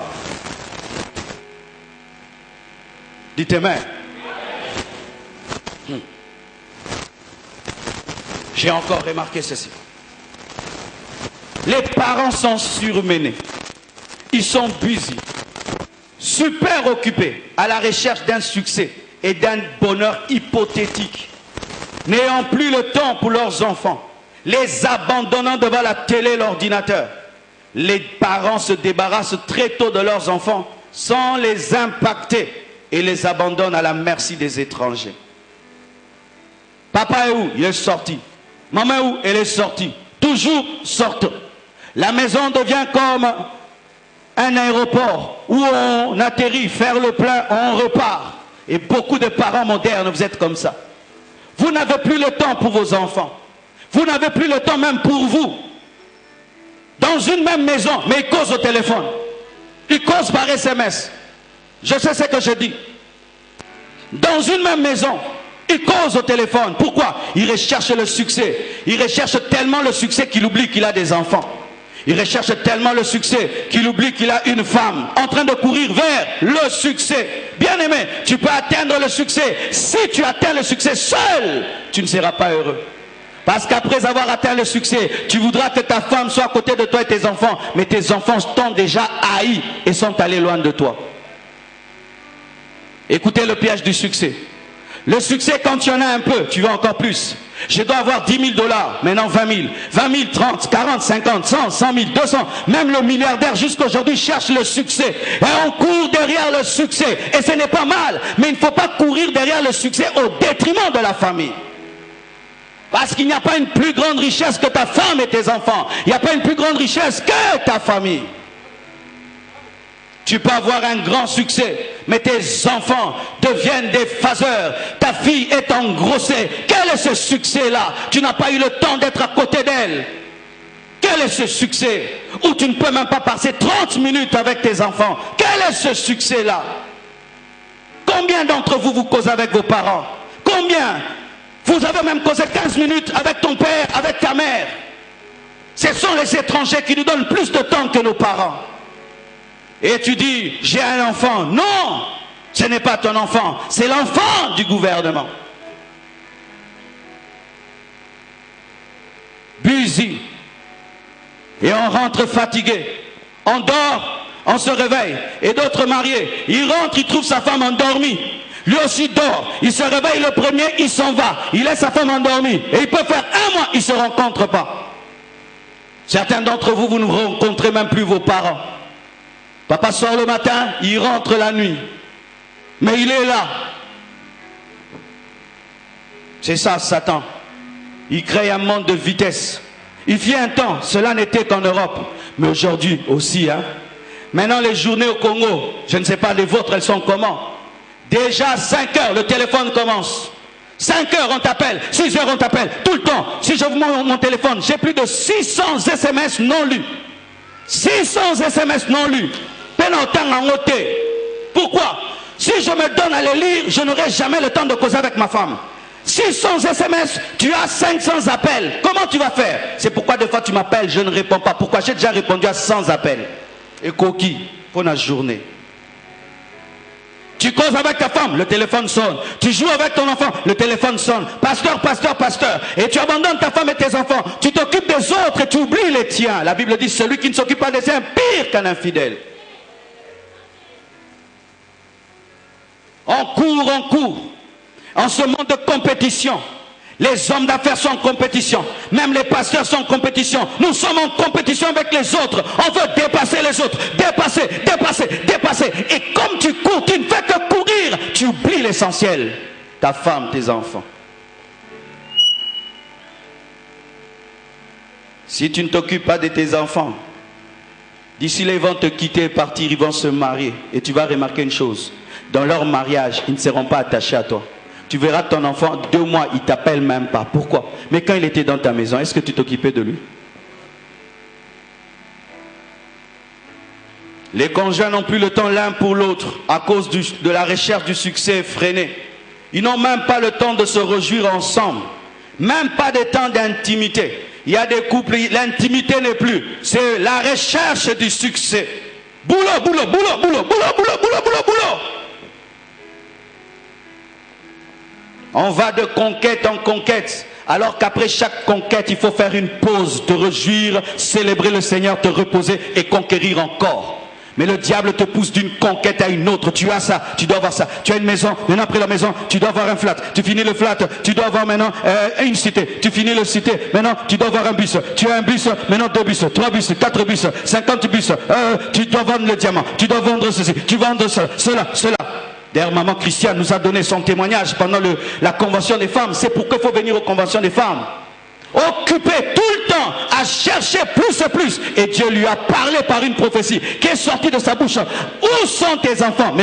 Dites amen. J'ai encore remarqué ceci. Les parents sont surmenés. Ils sont busy. Super occupés à la recherche d'un succès et d'un bonheur hypothétique, n'ayant plus le temps pour leurs enfants, les abandonnant devant la télé, l'ordinateur. Les parents se débarrassent très tôt de leurs enfants sans les impacter et les abandonnent à la merci des étrangers. Papa est où? Il est sorti. Maman est où? Elle est sortie. Toujours sortent. La maison devient comme un aéroport où on atterrit, faire le plein, on repart. Et beaucoup de parents modernes, vous êtes comme ça. Vous n'avez plus le temps pour vos enfants. Vous n'avez plus le temps même pour vous. Dans une même maison, mais ils causent au téléphone. Ils causent par SMS. Je sais ce que je dis. Dans une même maison, ils causent au téléphone. Pourquoi? Ils recherchent le succès. Ils recherchent tellement le succès qu'il oublie qu'il a des enfants. Il recherche tellement le succès qu'il oublie qu'il a une femme en train de courir vers le succès. Bien aimé, tu peux atteindre le succès. Si tu atteins le succès seul, tu ne seras pas heureux. Parce qu'après avoir atteint le succès, tu voudras que ta femme soit à côté de toi et tes enfants. Mais tes enfants t'ont déjà haï et sont allés loin de toi. Écoutez le piège du succès. Le succès, quand tu en as un peu, tu veux encore plus. Je dois avoir 10 000 $, maintenant 20 000. 20 000, 30, 40, 50, 100, 100 000, 200. Même le milliardaire jusqu'aujourd'hui cherche le succès. Et on court derrière le succès. Et ce n'est pas mal. Mais il ne faut pas courir derrière le succès au détriment de la famille. Parce qu'il n'y a pas une plus grande richesse que ta femme et tes enfants. Il n'y a pas une plus grande richesse que ta famille. Tu peux avoir un grand succès, mais tes enfants deviennent des phaseurs. Ta fille est engrossée. Quel est ce succès-là? Tu n'as pas eu le temps d'être à côté d'elle. Quel est ce succès où tu ne peux même pas passer 30 minutes avec tes enfants? Quel est ce succès-là? Combien d'entre vous causez avec vos parents? Combien? Vous avez même causé 15 minutes avec ton père, avec ta mère. Ce sont les étrangers qui nous donnent plus de temps que nos parents. Et tu dis, j'ai un enfant. Non, ce n'est pas ton enfant, c'est l'enfant du gouvernement. Busy. Et on rentre fatigué. On dort, on se réveille. Et d'autres mariés, ils rentrent, ils trouvent sa femme endormie. Lui aussi dort. Il se réveille le premier, il s'en va. Il laisse sa femme endormie. Et il peut faire un mois, ils ne se rencontrent pas. Certains d'entre vous, vous ne rencontrez même plus vos parents. Papa sort le matin, il rentre la nuit. Mais il est là. C'est ça, Satan. Il crée un monde de vitesse. Il fit un temps, cela n'était qu'en Europe. Mais aujourd'hui aussi. Maintenant, les journées au Congo, je ne sais pas les vôtres, elles sont comment? Déjà à 5 heures, le téléphone commence. 5 heures, on t'appelle. 6 heures, on t'appelle. Tout le temps. Si je vous montre mon téléphone, j'ai plus de 600 SMS non lus. 600 SMS non lus. Pourquoi? Si je me donne à les lire, je n'aurai jamais le temps de causer avec ma femme. 600 SMS, tu as 500 appels. Comment tu vas faire? C'est pourquoi des fois tu m'appelles, je ne réponds pas. Pourquoi? J'ai déjà répondu à 100 appels. Et coquille, pour la journée. Tu causes avec ta femme, le téléphone sonne. Tu joues avec ton enfant, le téléphone sonne. Pasteur, pasteur, pasteur. Et tu abandonnes ta femme et tes enfants. Tu t'occupes des autres et tu oublies les tiens. La Bible dit, celui qui ne s'occupe pas des siens est pire qu'un infidèle. On court. En ce monde de compétition. Les hommes d'affaires sont en compétition. Même les pasteurs sont en compétition. Nous sommes en compétition avec les autres. On veut dépasser les autres. Dépasser. Et comme tu cours, tu ne fais que courir. Tu oublies l'essentiel. Ta femme, tes enfants. Si tu ne t'occupes pas de tes enfants, d'ici là, ils vont te quitter et partir. Ils vont se marier. Et tu vas remarquer une chose. Dans leur mariage, ils ne seront pas attachés à toi. Tu verras ton enfant, 2 mois, il ne t'appelle même pas. Pourquoi? Mais quand il était dans ta maison, est-ce que tu t'occupais de lui? Les conjoints n'ont plus le temps l'un pour l'autre à cause de la recherche du succès effréné. Ils n'ont même pas le temps de se réjouir ensemble. Même pas de temps d'intimité. Il y a des couples, l'intimité n'est plus. C'est la recherche du succès. Boulot. On va de conquête en conquête, alors qu'après chaque conquête, il faut faire une pause, te réjouir, célébrer le Seigneur, te reposer et conquérir encore. Mais le diable te pousse d'une conquête à une autre. Tu as ça, tu dois avoir ça. Tu as une maison, maintenant après la maison, tu dois avoir un flat. Tu finis le flat, tu dois avoir maintenant une cité. Tu finis le cité, maintenant tu dois avoir un bus. Tu as un bus, maintenant 2 bus, 3 bus, 4 bus, 50 bus. Tu dois vendre le diamant, tu dois vendre ceci, tu vends cela. D'ailleurs, maman Christiane nous a donné son témoignage pendant la convention des femmes. C'est pourquoi il faut venir aux conventions des femmes. Occupé tout le temps à chercher plus et plus. Et Dieu lui a parlé par une prophétie qui est sortie de sa bouche. Où sont tes enfants?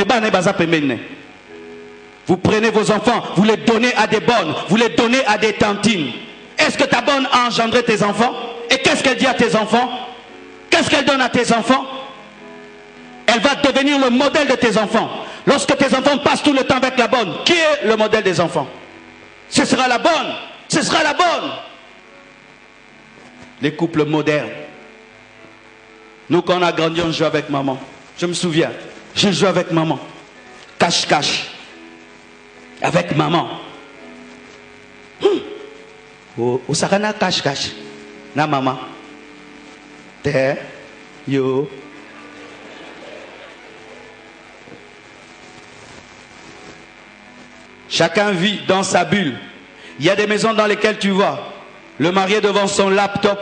Vous prenez vos enfants, vous les donnez à des bonnes, vous les donnez à des tantines. Est-ce que ta bonne a engendré tes enfants? Et qu'est-ce qu'elle dit à tes enfants? Qu'est-ce qu'elle donne à tes enfants? Elle va devenir le modèle de tes enfants. Lorsque tes enfants passent tout le temps avec la bonne, qui est le modèle des enfants? Ce sera la bonne. Ce sera la bonne. Les couples modernes. Nous, quand on a grandi, on jouait avec maman. Je me souviens, je jouais avec maman. Cache-cache. Avec maman. Au Sarana cache-cache. Na maman. Te. Yo. Chacun vit dans sa bulle. Il y a des maisons dans lesquelles tu vois le mari devant son laptop,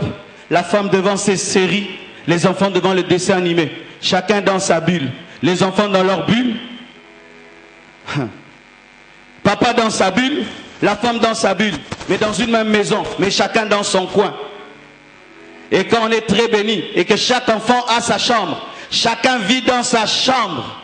la femme devant ses séries, les enfants devant le dessin animé. Chacun dans sa bulle. Les enfants dans leur bulle. Papa dans sa bulle, la femme dans sa bulle. Mais dans une même maison, mais chacun dans son coin. Et quand on est très béni et que chaque enfant a sa chambre, chacun vit dans sa chambre.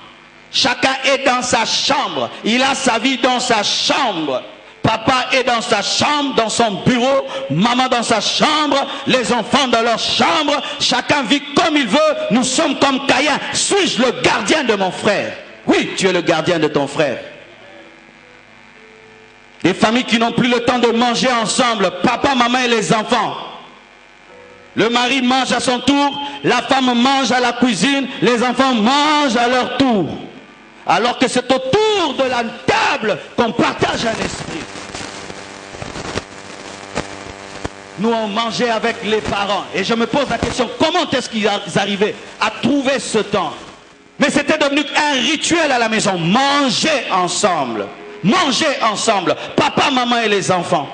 Chacun est dans sa chambre. Il a sa vie dans sa chambre. Papa est dans sa chambre, dans son bureau. Maman dans sa chambre. Les enfants dans leur chambre. Chacun vit comme il veut. Nous sommes comme Caïn. Suis-je le gardien de mon frère? Oui, tu es le gardien de ton frère. Des familles qui n'ont plus le temps de manger ensemble. Papa, maman et les enfants. Le mari mange à son tour. La femme mange à la cuisine. Les enfants mangent à leur tour. Alors que c'est autour de la table qu'on partage un esprit. Nous, on mangeait avec les parents. Et je me pose la question, comment est-ce qu'ils arrivaient à trouver ce temps? Mais c'était devenu un rituel à la maison. Manger ensemble. Manger ensemble. Papa, maman et les enfants.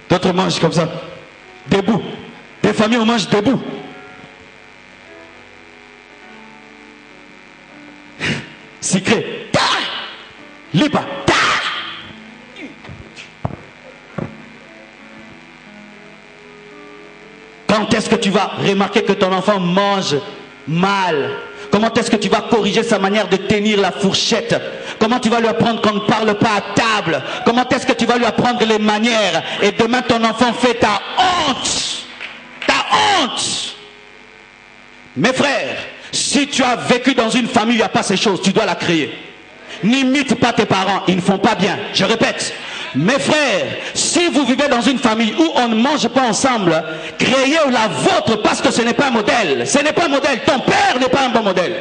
D'autres mangent comme ça. Debout. Des familles, on mange debout. Secret. Libre. Quand est-ce que tu vas remarquer que ton enfant mange mal? Comment est-ce que tu vas corriger sa manière de tenir la fourchette? Comment tu vas lui apprendre qu'on ne parle pas à table? Comment est-ce que tu vas lui apprendre les manières? Et demain ton enfant fait ta honte. Ta honte. Mes frères, si tu as vécu dans une famille où il n'y a pas ces choses, tu dois la créer. N'imite pas tes parents, ils ne font pas bien. Je répète, Mes frères, si vous vivez dans une famille où on ne mange pas ensemble, créez la vôtre parce que ce n'est pas un modèle. Ce n'est pas un modèle. Ton père n'est pas un bon modèle.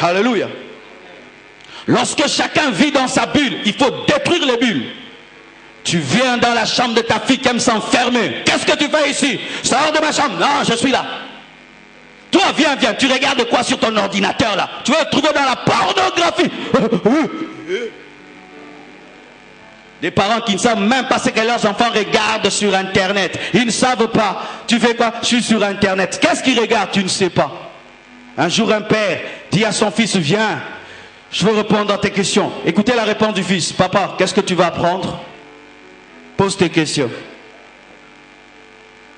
Alléluia. Lorsque chacun vit dans sa bulle, il faut détruire les bulles. Tu viens dans la chambre de ta fille qui aime s'enfermer. Qu'est-ce que tu fais ici? Sors de ma chambre. Non, je suis là. Toi, viens. Tu regardes quoi sur ton ordinateur là? Tu vas te trouver dans la pornographie. Des parents qui ne savent même pas ce que leurs enfants regardent sur Internet. Ils ne savent pas. Tu fais quoi? Je suis sur Internet. Qu'est-ce qu'ils regardent? Tu ne sais pas. Un jour, un père dit à son fils, viens, je veux répondre à tes questions. Écoutez la réponse du fils. Papa, qu'est-ce que tu vas apprendre? Pose tes questions.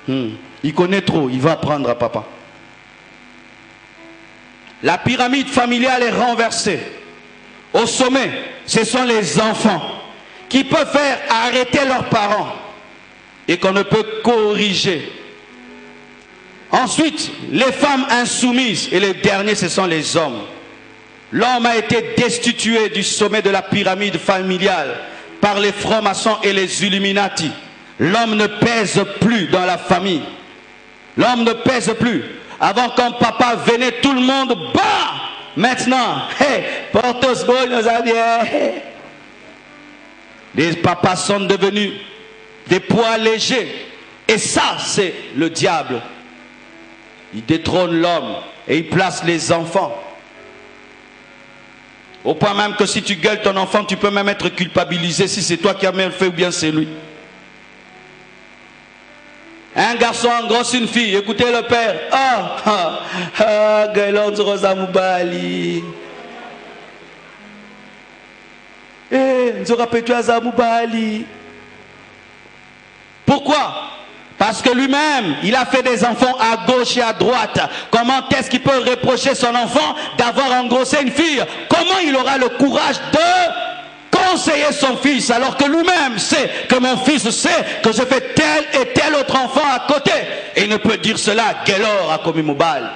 Il connaît trop, il va apprendre à papa. La pyramide familiale est renversée. Au sommet, ce sont les enfants qui peuvent faire arrêter leurs parents et qu'on ne peut corriger. Ensuite, les femmes insoumises et les derniers, ce sont les hommes. L'homme a été destitué du sommet de la pyramide familiale par les francs-maçons et les Illuminati. L'homme ne pèse plus dans la famille. L'homme ne pèse plus. Avant, quand papa venait, tout le monde bat. Maintenant, hey, portos nos amis. Les papas sont devenus des poids légers. Et ça, c'est le diable. Il détrône l'homme et il place les enfants. Au point même que si tu gueules ton enfant, tu peux même être culpabilisé si c'est toi qui as même fait ou bien c'est lui. Un garçon engrosse une fille, écoutez le père. Gaëlon Rosa Moubali. Pourquoi? Parce que lui-même, il a fait des enfants à gauche et à droite. Comment est-ce qu'il peut reprocher son enfant d'avoir engrossé une fille? Comment il aura le courage de conseiller son fils alors que lui-même sait que mon fils sait que je fais tel et tel autre enfant à côté? Et il ne peut dire cela. Gaëlor a commis Moubal.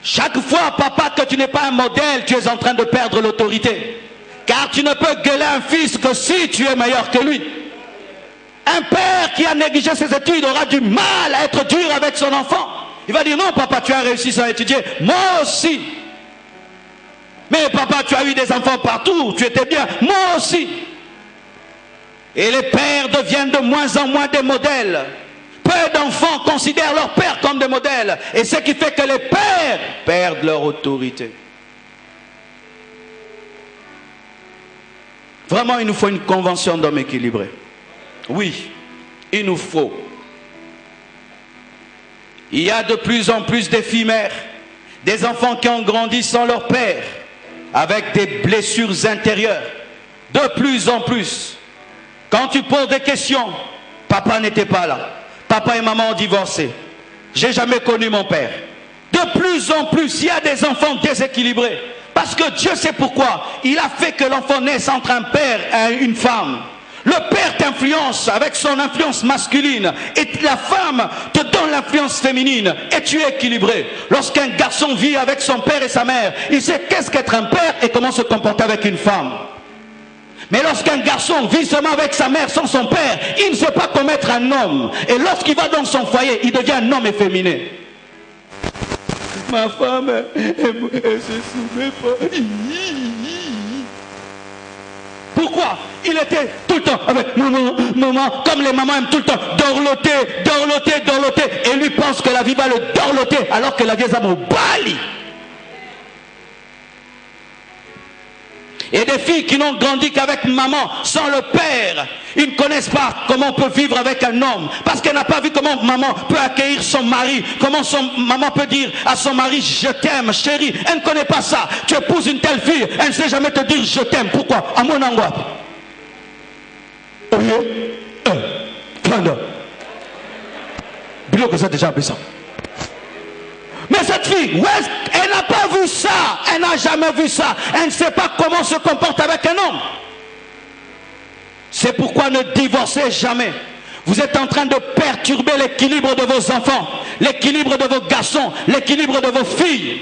Chaque fois, papa, que tu n'es pas un modèle, tu es en train de perdre l'autorité. Car tu ne peux gueuler un fils que si tu es meilleur que lui. Un père qui a négligé ses études aura du mal à être dur avec son enfant. Il va dire non papa, tu as réussi à étudier, moi aussi. Mais papa, tu as eu des enfants partout, tu étais bien, moi aussi. Et les pères deviennent de moins en moins des modèles. Peu d'enfants considèrent leur père comme des modèles. Et ce qui fait que les pères perdent leur autorité. Vraiment, il nous faut une convention d'hommes équilibrés. Oui, il nous faut. Il y a de plus en plus d'éphémères, des enfants qui ont grandi sans leur père, avec des blessures intérieures. De plus en plus. Quand tu poses des questions, papa n'était pas là. Papa et maman ont divorcé. J'ai jamais connu mon père. De plus en plus, il y a des enfants déséquilibrés. Parce que Dieu sait pourquoi. Il a fait que l'enfant naisse entre un père et une femme. Le père t'influence avec son influence masculine et la femme te donne l'influence féminine et tu es équilibré. Lorsqu'un garçon vit avec son père et sa mère, il sait qu'est-ce qu'être un père et comment se comporter avec une femme. Mais lorsqu'un garçon vit seulement avec sa mère sans son père, il ne sait pas comment être un homme. Et lorsqu'il va dans son foyer, il devient un homme efféminé. Ma femme, elle se souvient pas. Pourquoi? Il était tout le temps avec maman, comme les mamans aiment tout le temps dorloter, et lui pense que la vie va le dorloter, alors que la vie est à mon bali. Et des filles qui n'ont grandi qu'avec maman, sans le père, ils ne connaissent pas comment on peut vivre avec un homme. Parce qu'elle n'a pas vu comment maman peut accueillir son mari. Comment maman peut dire à son mari, je t'aime, chérie. Elle ne connaît pas ça. Tu épouses une telle fille, elle ne sait jamais te dire, je t'aime. Pourquoi? À mon angoisse. Bilo que ça déjà appelé ça. Mais cette fille, elle n'a pas vu ça. Elle n'a jamais vu ça. Elle ne sait pas comment se comporte avec un homme. C'est pourquoi ne divorcez jamais. Vous êtes en train de perturber l'équilibre de vos enfants, l'équilibre de vos garçons, l'équilibre de vos filles.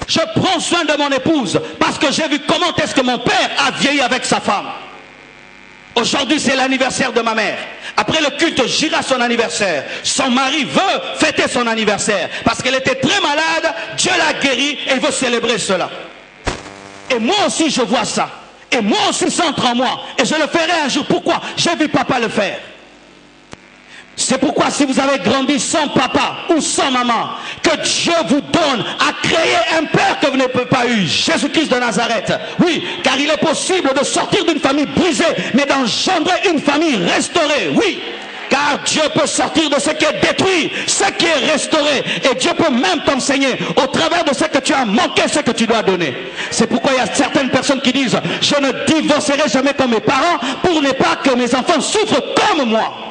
Je prends soin de mon épouse parce que j'ai vu comment est-ce que mon père a vieilli avec sa femme. Aujourd'hui, c'est l'anniversaire de ma mère. Après le culte, j'irai à son anniversaire. Son mari veut fêter son anniversaire parce qu'elle était très malade. Dieu l'a guérie et il veut célébrer cela. Et moi aussi, je vois ça. Et moi aussi, ça entre en moi. Et je le ferai un jour. Pourquoi? J'ai vu papa le faire. C'est pourquoi si vous avez grandi sans papa ou sans maman, que Dieu vous donne à créer un père que vous n'avez pas eu, Jésus-Christ de Nazareth. Oui, car il est possible de sortir d'une famille brisée, mais d'engendrer une famille restaurée. Oui, car Dieu peut sortir de ce qui est détruit, ce qui est restauré. Et Dieu peut même t'enseigner au travers de ce que tu as manqué, ce que tu dois donner. C'est pourquoi il y a certaines personnes qui disent, je ne divorcerai jamais comme mes parents pour ne pas que mes enfants souffrent comme moi.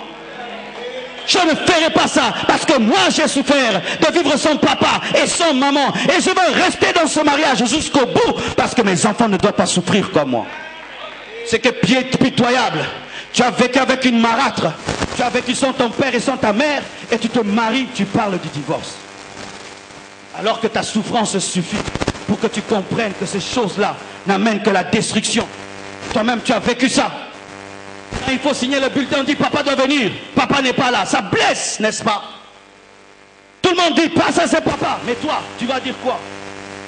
Je ne ferai pas ça parce que moi j'ai souffert de vivre sans papa et sans maman. Et je veux rester dans ce mariage jusqu'au bout parce que mes enfants ne doivent pas souffrir comme moi. C'est que pitoyable. Tu as vécu avec une marâtre. Tu as vécu sans ton père et sans ta mère. Et tu te maries, tu parles du divorce. Alors que ta souffrance suffit pour que tu comprennes que ces choses-là n'amènent que la destruction. Toi-même tu as vécu ça. Quand il faut signer le bulletin, on dit papa doit venir. Papa n'est pas là. Ça blesse, n'est-ce pas? Tout le monde dit pas ça c'est papa. Mais toi, tu vas dire quoi?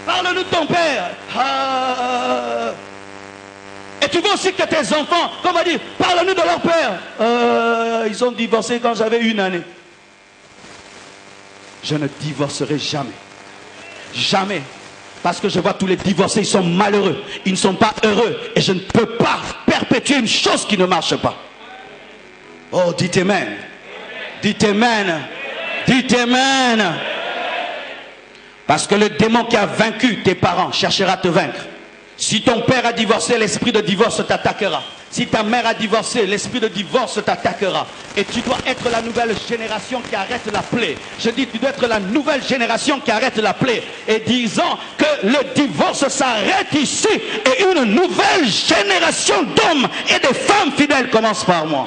Parle-nous de ton père. Et tu veux aussi que tes enfants, comment dire, parle-nous de leur père. Ils ont divorcé quand j'avais 1 année. Je ne divorcerai jamais. Jamais. Parce que je vois tous les divorcés, ils sont malheureux. Ils ne sont pas heureux. Et je ne peux pas perpétuer une chose qui ne marche pas. Oh, dites amen. Dites amen. Dites amen. Parce que le démon qui a vaincu tes parents cherchera à te vaincre. Si ton père a divorcé, l'esprit de divorce t'attaquera. Si ta mère a divorcé, l'esprit de divorce t'attaquera. Et tu dois être la nouvelle génération qui arrête la plaie. Je dis, tu dois être la nouvelle génération qui arrête la plaie. Et disant que le divorce s'arrête ici. Et une nouvelle génération d'hommes et de femmes fidèles commence par moi.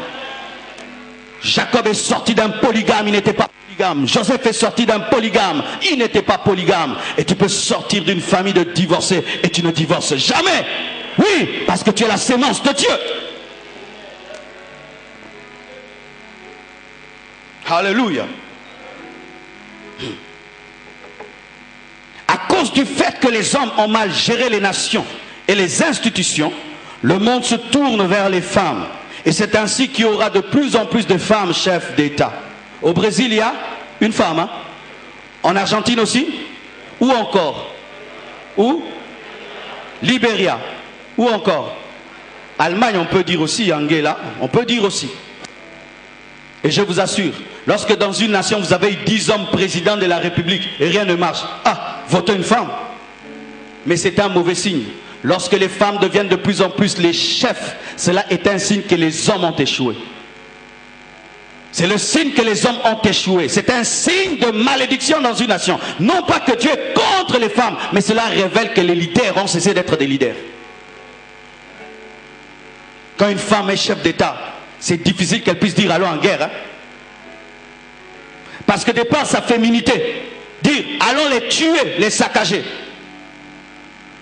Jacob est sorti d'un polygame, il n'était pas polygame. Joseph est sorti d'un polygame, il n'était pas polygame. Et tu peux sortir d'une famille de divorcés et tu ne divorces jamais. Oui, parce que tu es la sémence de Dieu. Alléluia. À cause du fait que les hommes ont mal géré les nations et les institutions, le monde se tourne vers les femmes. Et c'est ainsi qu'il y aura de plus en plus de femmes chefs d'État. Au Brésil, il y a une femme. Hein? En Argentine aussi? Où encore? Où? Libéria. Où encore? Allemagne, on peut dire aussi, Angela, on peut dire aussi. Et je vous assure, lorsque dans une nation, vous avez eu 10 hommes présidents de la République et rien ne marche, ah, votez une femme. Mais c'est un mauvais signe. Lorsque les femmes deviennent de plus en plus les chefs, cela est un signe que les hommes ont échoué. C'est le signe que les hommes ont échoué. C'est un signe de malédiction dans une nation. Non pas que Dieu est contre les femmes, mais cela révèle que les leaders ont cessé d'être des leaders. Quand une femme est chef d'État, c'est difficile qu'elle puisse dire allons en guerre. Hein? Parce que de par sa féminité, dire allons les tuer, les saccager.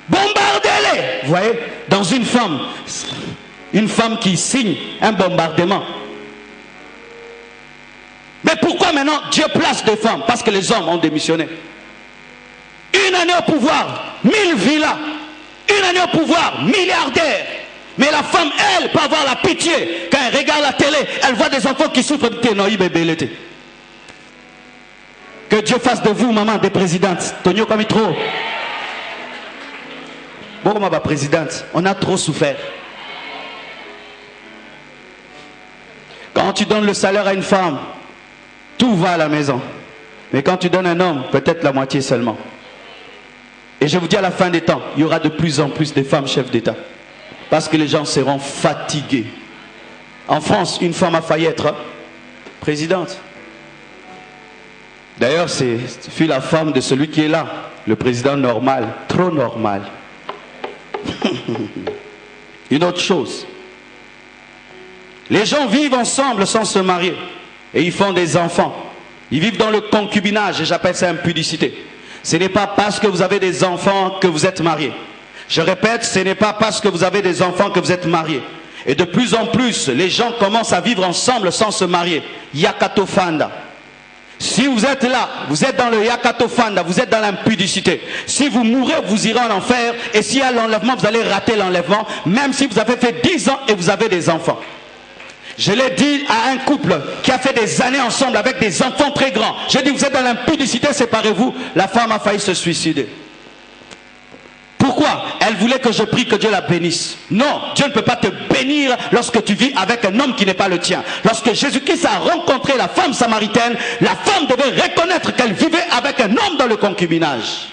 Bombardez-les. Vous voyez, dans une femme qui signe un bombardement. Mais pourquoi maintenant Dieu place des femmes? Parce que les hommes ont démissionné. Une année au pouvoir, 1000 villas. Une année au pouvoir, milliardaire. Mais la femme, elle, peut avoir la pitié. Quand elle regarde la télé, elle voit des enfants qui souffrent. Que Dieu fasse de vous, maman, des présidentes. Tonio comme trop. Bon, ma présidente, on a trop souffert. Quand tu donnes le salaire à une femme, tout va à la maison. Mais quand tu donnes un homme, peut-être la moitié seulement. Et je vous dis à la fin des temps, il y aura de plus en plus de femmes chefs d'État. Parce que les gens seront fatigués. En France, une femme a failli être présidente. D'ailleurs, c'est la femme de celui qui est là. Le président normal, trop normal. Une autre chose. Les gens vivent ensemble sans se marier. Et ils font des enfants. Ils vivent dans le concubinage et j'appelle ça impudicité. Ce n'est pas parce que vous avez des enfants que vous êtes mariés. Je répète, ce n'est pas parce que vous avez des enfants que vous êtes mariés. Et de plus en plus, les gens commencent à vivre ensemble sans se marier. Yakatofanda. Si vous êtes là, vous êtes dans le Yakatofanda, vous êtes dans l'impudicité. Si vous mourrez, vous irez en enfer. Et s'il y a l'enlèvement, vous allez rater l'enlèvement. Même si vous avez fait 10 ans et vous avez des enfants. Je l'ai dit à un couple qui a fait des années ensemble avec des enfants très grands. J'ai dit, vous êtes dans l'impudicité, séparez-vous. La femme a failli se suicider. Pourquoi? Elle voulait que je prie que Dieu la bénisse. Non, Dieu ne peut pas te bénir lorsque tu vis avec un homme qui n'est pas le tien. Lorsque Jésus-Christ a rencontré la femme samaritaine, la femme devait reconnaître qu'elle vivait avec un homme dans le concubinage.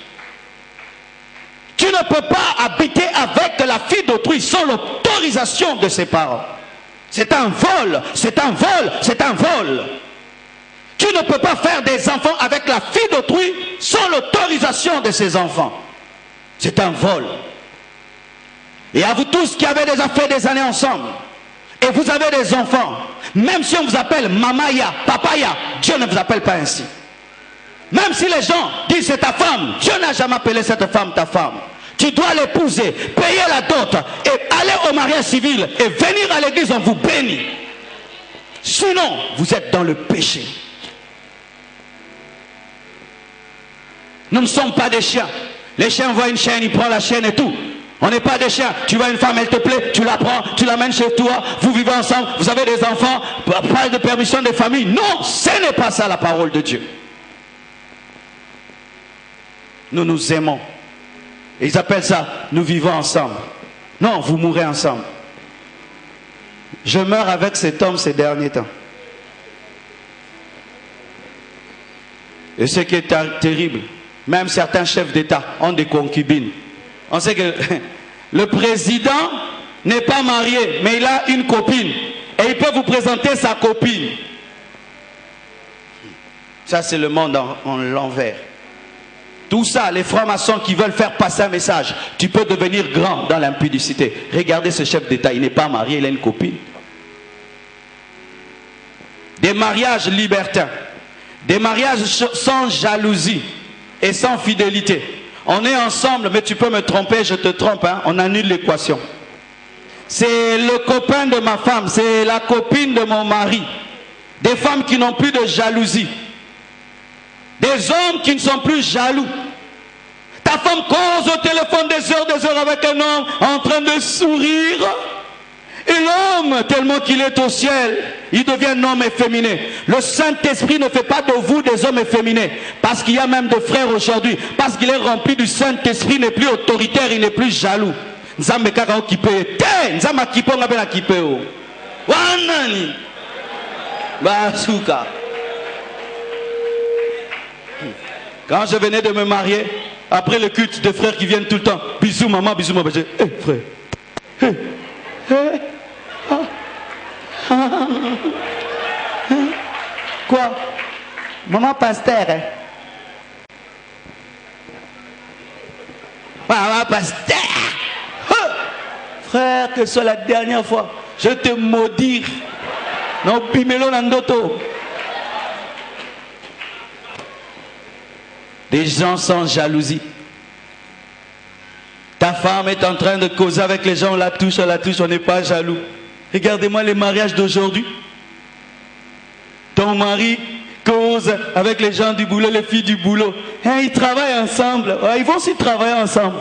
Tu ne peux pas habiter avec la fille d'autrui sans l'autorisation de ses parents. C'est un vol, c'est un vol, c'est un vol. Tu ne peux pas faire des enfants avec la fille d'autrui sans l'autorisation de ses enfants. C'est un vol. Et à vous tous qui avez déjà fait des années ensemble, et vous avez des enfants, même si on vous appelle Mamaya, Papaya, Dieu ne vous appelle pas ainsi. Même si les gens disent c'est ta femme, Dieu n'a jamais appelé cette femme ta femme. Tu dois l'épouser, payer la dot et aller au mariage civil et venir à l'église, on vous bénit. Sinon, vous êtes dans le péché. Nous ne sommes pas des chiens. Les chiens voient une chienne, ils prennent la chienne et tout. On n'est pas des chiens. Tu vois une femme, elle te plaît, tu la prends, tu l'amènes chez toi, vous vivez ensemble, vous avez des enfants, pas de permission des familles. Non, ce n'est pas ça la parole de Dieu. Nous nous aimons. Et ils appellent ça, nous vivons ensemble. Non, vous mourrez ensemble. Je meurs avec cet homme ces derniers temps. Et ce qui est terrible, même certains chefs d'État ont des concubines. On sait que le président n'est pas marié, mais il a une copine. Et il peut vous présenter sa copine. Ça, c'est le monde en l'envers. Tout ça, les francs-maçons qui veulent faire passer un message. Tu peux devenir grand dans l'impudicité. Regardez ce chef d'État, il n'est pas marié, il a une copine. Des mariages libertins. Des mariages sans jalousie et sans fidélité. On est ensemble, mais tu peux me tromper, je te trompe, hein? On annule l'équation. C'est le copain de ma femme, c'est la copine de mon mari. Des femmes qui n'ont plus de jalousie. Des hommes qui ne sont plus jaloux. Ta femme cause au téléphone des heures avec un homme en train de sourire. Et l'homme, tellement qu'il est au ciel, il devient un homme efféminé. Le Saint-Esprit ne fait pas de vous des hommes efféminés. Parce qu'il y a même des frères aujourd'hui. Parce qu'il est rempli du Saint-Esprit, il n'est plus autoritaire, il n'est plus jaloux. Nzambe kaka okipe. Te, nzamba kipo ngabe na kipeo. Wanani. Basuka. Quand je venais de me marier, après le culte, des frères qui viennent tout le temps, bisous maman, bisous maman, je dis, hé frère, hey, hey, ah, ah, ah, quoi? Maman pasteur, hein? Maman pasteur, ah, frère, que ce soit la dernière fois, je te maudire, non pimelo nandoto. Des gens sans jalousie. Ta femme est en train de causer avec les gens, on la touche, on n'est pas jaloux. Regardez-moi les mariages d'aujourd'hui. Ton mari cause avec les gens du boulot, les filles du boulot. Hein, ils travaillent ensemble. Ouais, ils vont aussi travailler ensemble.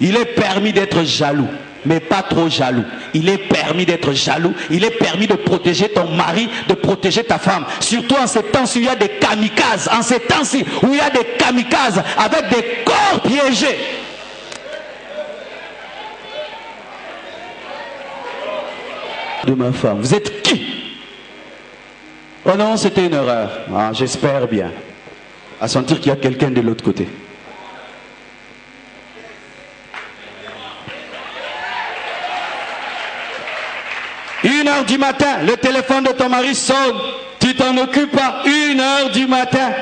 Il est permis d'être jaloux, mais pas trop jaloux. Il est permis d'être jaloux. Il est permis de protéger ton mari, de protéger ta femme. Surtout en ces temps-ci où il y a des kamikazes. En ces temps-ci où il y a des kamikazes avec des corps piégés. De ma femme. Vous êtes qui? Oh non, c'était une erreur. Ah, j'espère bien. À sentir qu'il y a quelqu'un de l'autre côté. Une heure du matin, le téléphone de ton mari sonne. Tu t'en occupes pas. 1h du matin.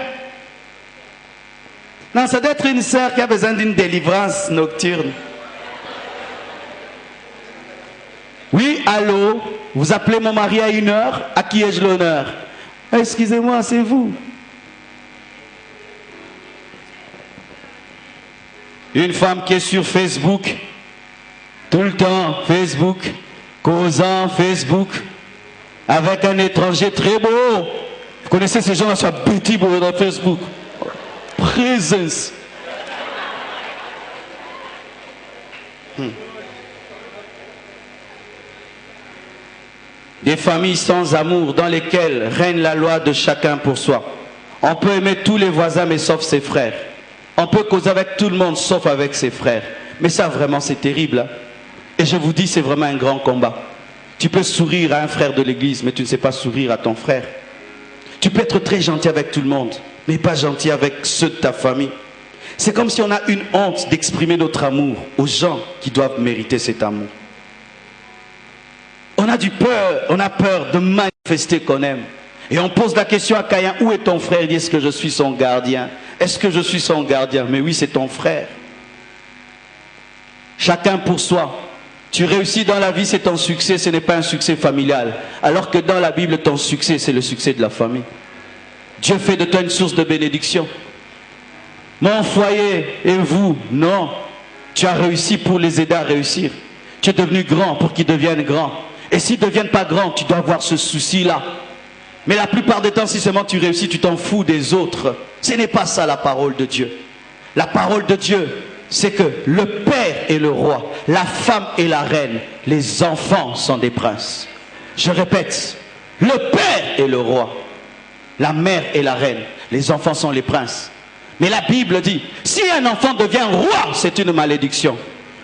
Non, ça doit être une sœur qui a besoin d'une délivrance nocturne. Oui, allô? Vous appelez mon mari à 1h? À qui ai-je l'honneur? Excusez-moi, c'est vous. Une femme qui est sur Facebook, tout le temps, Facebook, causant Facebook, avec un étranger très beau. Vous connaissez ces gens-là, sur petit beau dans Facebook. Présence. Des familles sans amour dans lesquelles règne la loi de chacun pour soi. On peut aimer tous les voisins mais sauf ses frères. On peut causer avec tout le monde sauf avec ses frères. Mais ça vraiment c'est terrible. Hein? Et je vous dis c'est vraiment un grand combat. Tu peux sourire à un frère de l'église mais tu ne sais pas sourire à ton frère. Tu peux être très gentil avec tout le monde mais pas gentil avec ceux de ta famille. C'est comme si on a une honte d'exprimer notre amour aux gens qui doivent mériter cet amour. On a peur de manifester qu'on aime. Et on pose la question à Caïn, où est ton frère? Il dit, est-ce que je suis son gardien? Est-ce que je suis son gardien? Mais oui, c'est ton frère. Chacun pour soi. Tu réussis dans la vie, c'est ton succès, ce n'est pas un succès familial. Alors que dans la Bible, ton succès, c'est le succès de la famille. Dieu fait de toi une source de bénédiction. Mon foyer et vous, non. Tu as réussi pour les aider à réussir. Tu es devenu grand pour qu'ils deviennent grands. Et s'ils ne deviennent pas grands, tu dois avoir ce souci-là. Mais la plupart des temps, si seulement tu réussis, tu t'en fous des autres. Ce n'est pas ça la parole de Dieu. La parole de Dieu, c'est que le père est le roi, la femme est la reine, les enfants sont des princes. Je répète, le père est le roi, la mère est la reine, les enfants sont les princes. Mais la Bible dit, si un enfant devient roi, c'est une malédiction.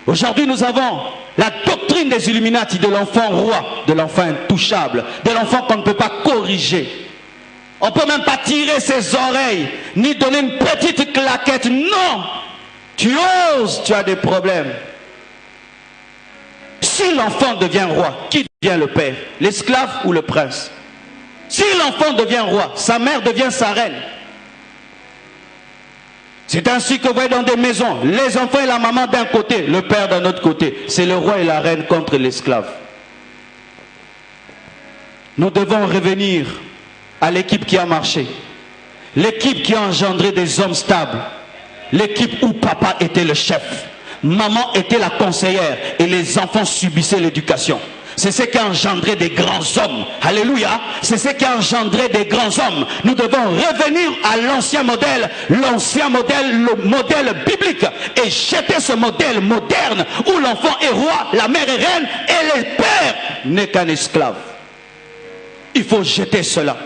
Aujourd'hui, nous avons la doctrine des Illuminati de l'enfant roi, de l'enfant intouchable, de l'enfant qu'on ne peut pas corriger. On ne peut même pas tirer ses oreilles, ni donner une petite claquette. Non! Tu oses, tu as des problèmes. Si l'enfant devient roi, qui devient le père? L'esclave ou le prince? Si l'enfant devient roi, sa mère devient sa reine. C'est ainsi que vous voyez dans des maisons, les enfants et la maman d'un côté, le père d'un autre côté. C'est le roi et la reine contre l'esclave. Nous devons revenir à l'équipe qui a marché. L'équipe qui a engendré des hommes stables. L'équipe où papa était le chef. Maman était la conseillère et les enfants subissaient l'éducation. C'est ce qui a engendré des grands hommes. Alléluia. C'est ce qui a engendré des grands hommes. Nous devons revenir à l'ancien modèle, le modèle biblique, et jeter ce modèle moderne où l'enfant est roi, la mère est reine et le père n'est qu'un esclave. Il faut jeter cela.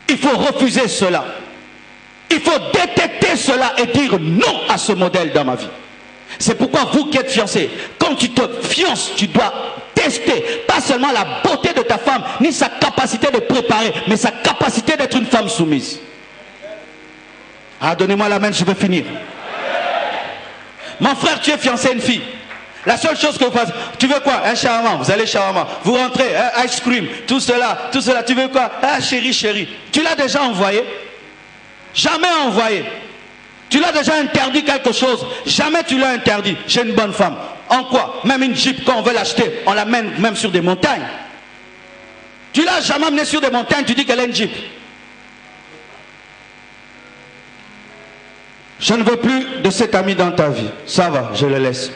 Il faut refuser cela. Il faut détecter cela et dire non à ce modèle dans ma vie. C'est pourquoi vous qui êtes fiancés, quand tu te fiances, tu dois tester pas seulement la beauté de ta femme, ni sa capacité de préparer, mais sa capacité d'être une femme soumise. Ah, donnez-moi la main, je veux finir. Mon frère, tu es fiancé à une fille. La seule chose que vous faites, tu veux quoi? Un shawarma, vous allez shawarma. Vous rentrez, un ice cream, tout cela, tu veux quoi? Ah, chérie, chérie. Tu l'as déjà envoyé? Jamais envoyé. Tu l'as déjà interdit quelque chose? Jamais tu l'as interdit. J'ai une bonne femme. En quoi? Même une Jeep, quand on veut l'acheter, on l'amène même sur des montagnes. Tu l'as jamais amené sur des montagnes, tu dis qu'elle a une Jeep. Je ne veux plus de cet ami dans ta vie. Ça va, je le laisse.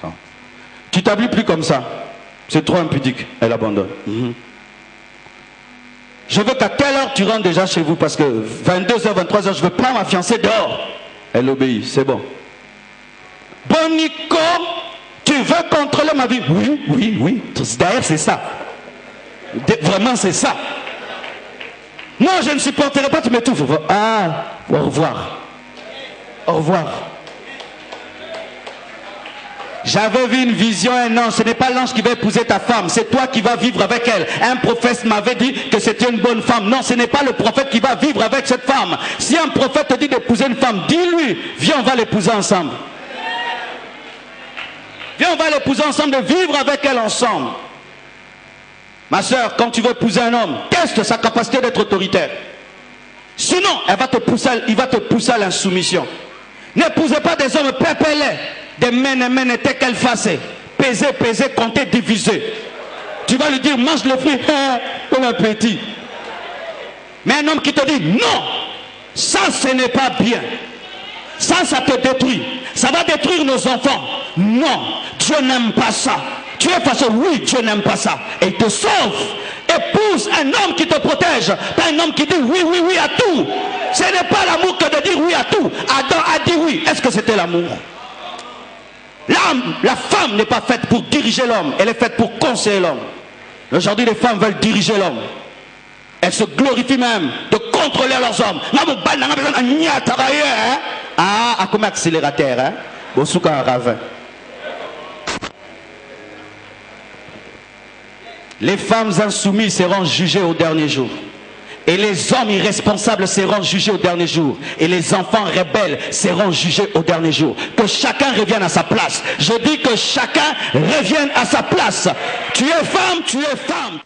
Ça. Tu t'habilles plus comme ça. C'est trop impudique. Elle abandonne. Je veux qu'à telle heure tu rentres déjà chez vous parce que 22h, 23h, je ne veux pas ma fiancée dehors. Elle obéit, c'est bon. Bon Nico, tu veux contrôler ma vie? Oui, oui, oui. D'ailleurs, c'est ça. Vraiment, c'est ça. Non, je ne supporterai pas, tu m'étouffes. Ah, au revoir. Au revoir. J'avais vu une vision, un ange. Ce n'est pas l'ange qui va épouser ta femme, c'est toi qui vas vivre avec elle. Un prophète m'avait dit que c'était une bonne femme. Non, ce n'est pas le prophète qui va vivre avec cette femme. Si un prophète te dit d'épouser une femme, dis-lui, viens, on va l'épouser ensemble. Viens, on va l'épouser ensemble, de vivre avec elle ensemble. Ma soeur, quand tu veux épouser un homme, teste sa capacité d'être autoritaire. Sinon, il va te pousser à l'insoumission. N'épousez pas des hommes pépélés, des mènes qu'elle fasse. peser, peser, compter, diviser. Tu vas lui dire, mange le fruit, bon appétit. Mais un homme qui te dit, non, ça ce n'est pas bien. Ça te détruit. Ça va détruire nos enfants. Non, Dieu n'aime pas ça. Tu es fâché, oui, Dieu n'aime pas ça. Et il te sauve. Épouse un homme qui te protège, pas un homme qui dit oui, oui, oui à tout. Ce n'est pas l'amour que de dire oui à tout. Adam a dit oui. Est-ce que c'était l'amour? La femme n'est pas faite pour diriger l'homme, elle est faite pour conseiller l'homme. Aujourd'hui, les femmes veulent diriger l'homme. Elles se glorifient même de contrôler leurs hommes. Ah, comme accélérateur, hein? Bosuka ravin. Les femmes insoumises seront jugées au dernier jour. Et les hommes irresponsables seront jugés au dernier jour. Et les enfants rebelles seront jugés au dernier jour. Que chacun revienne à sa place. Je dis que chacun revienne à sa place. Tu es femme, tu es femme.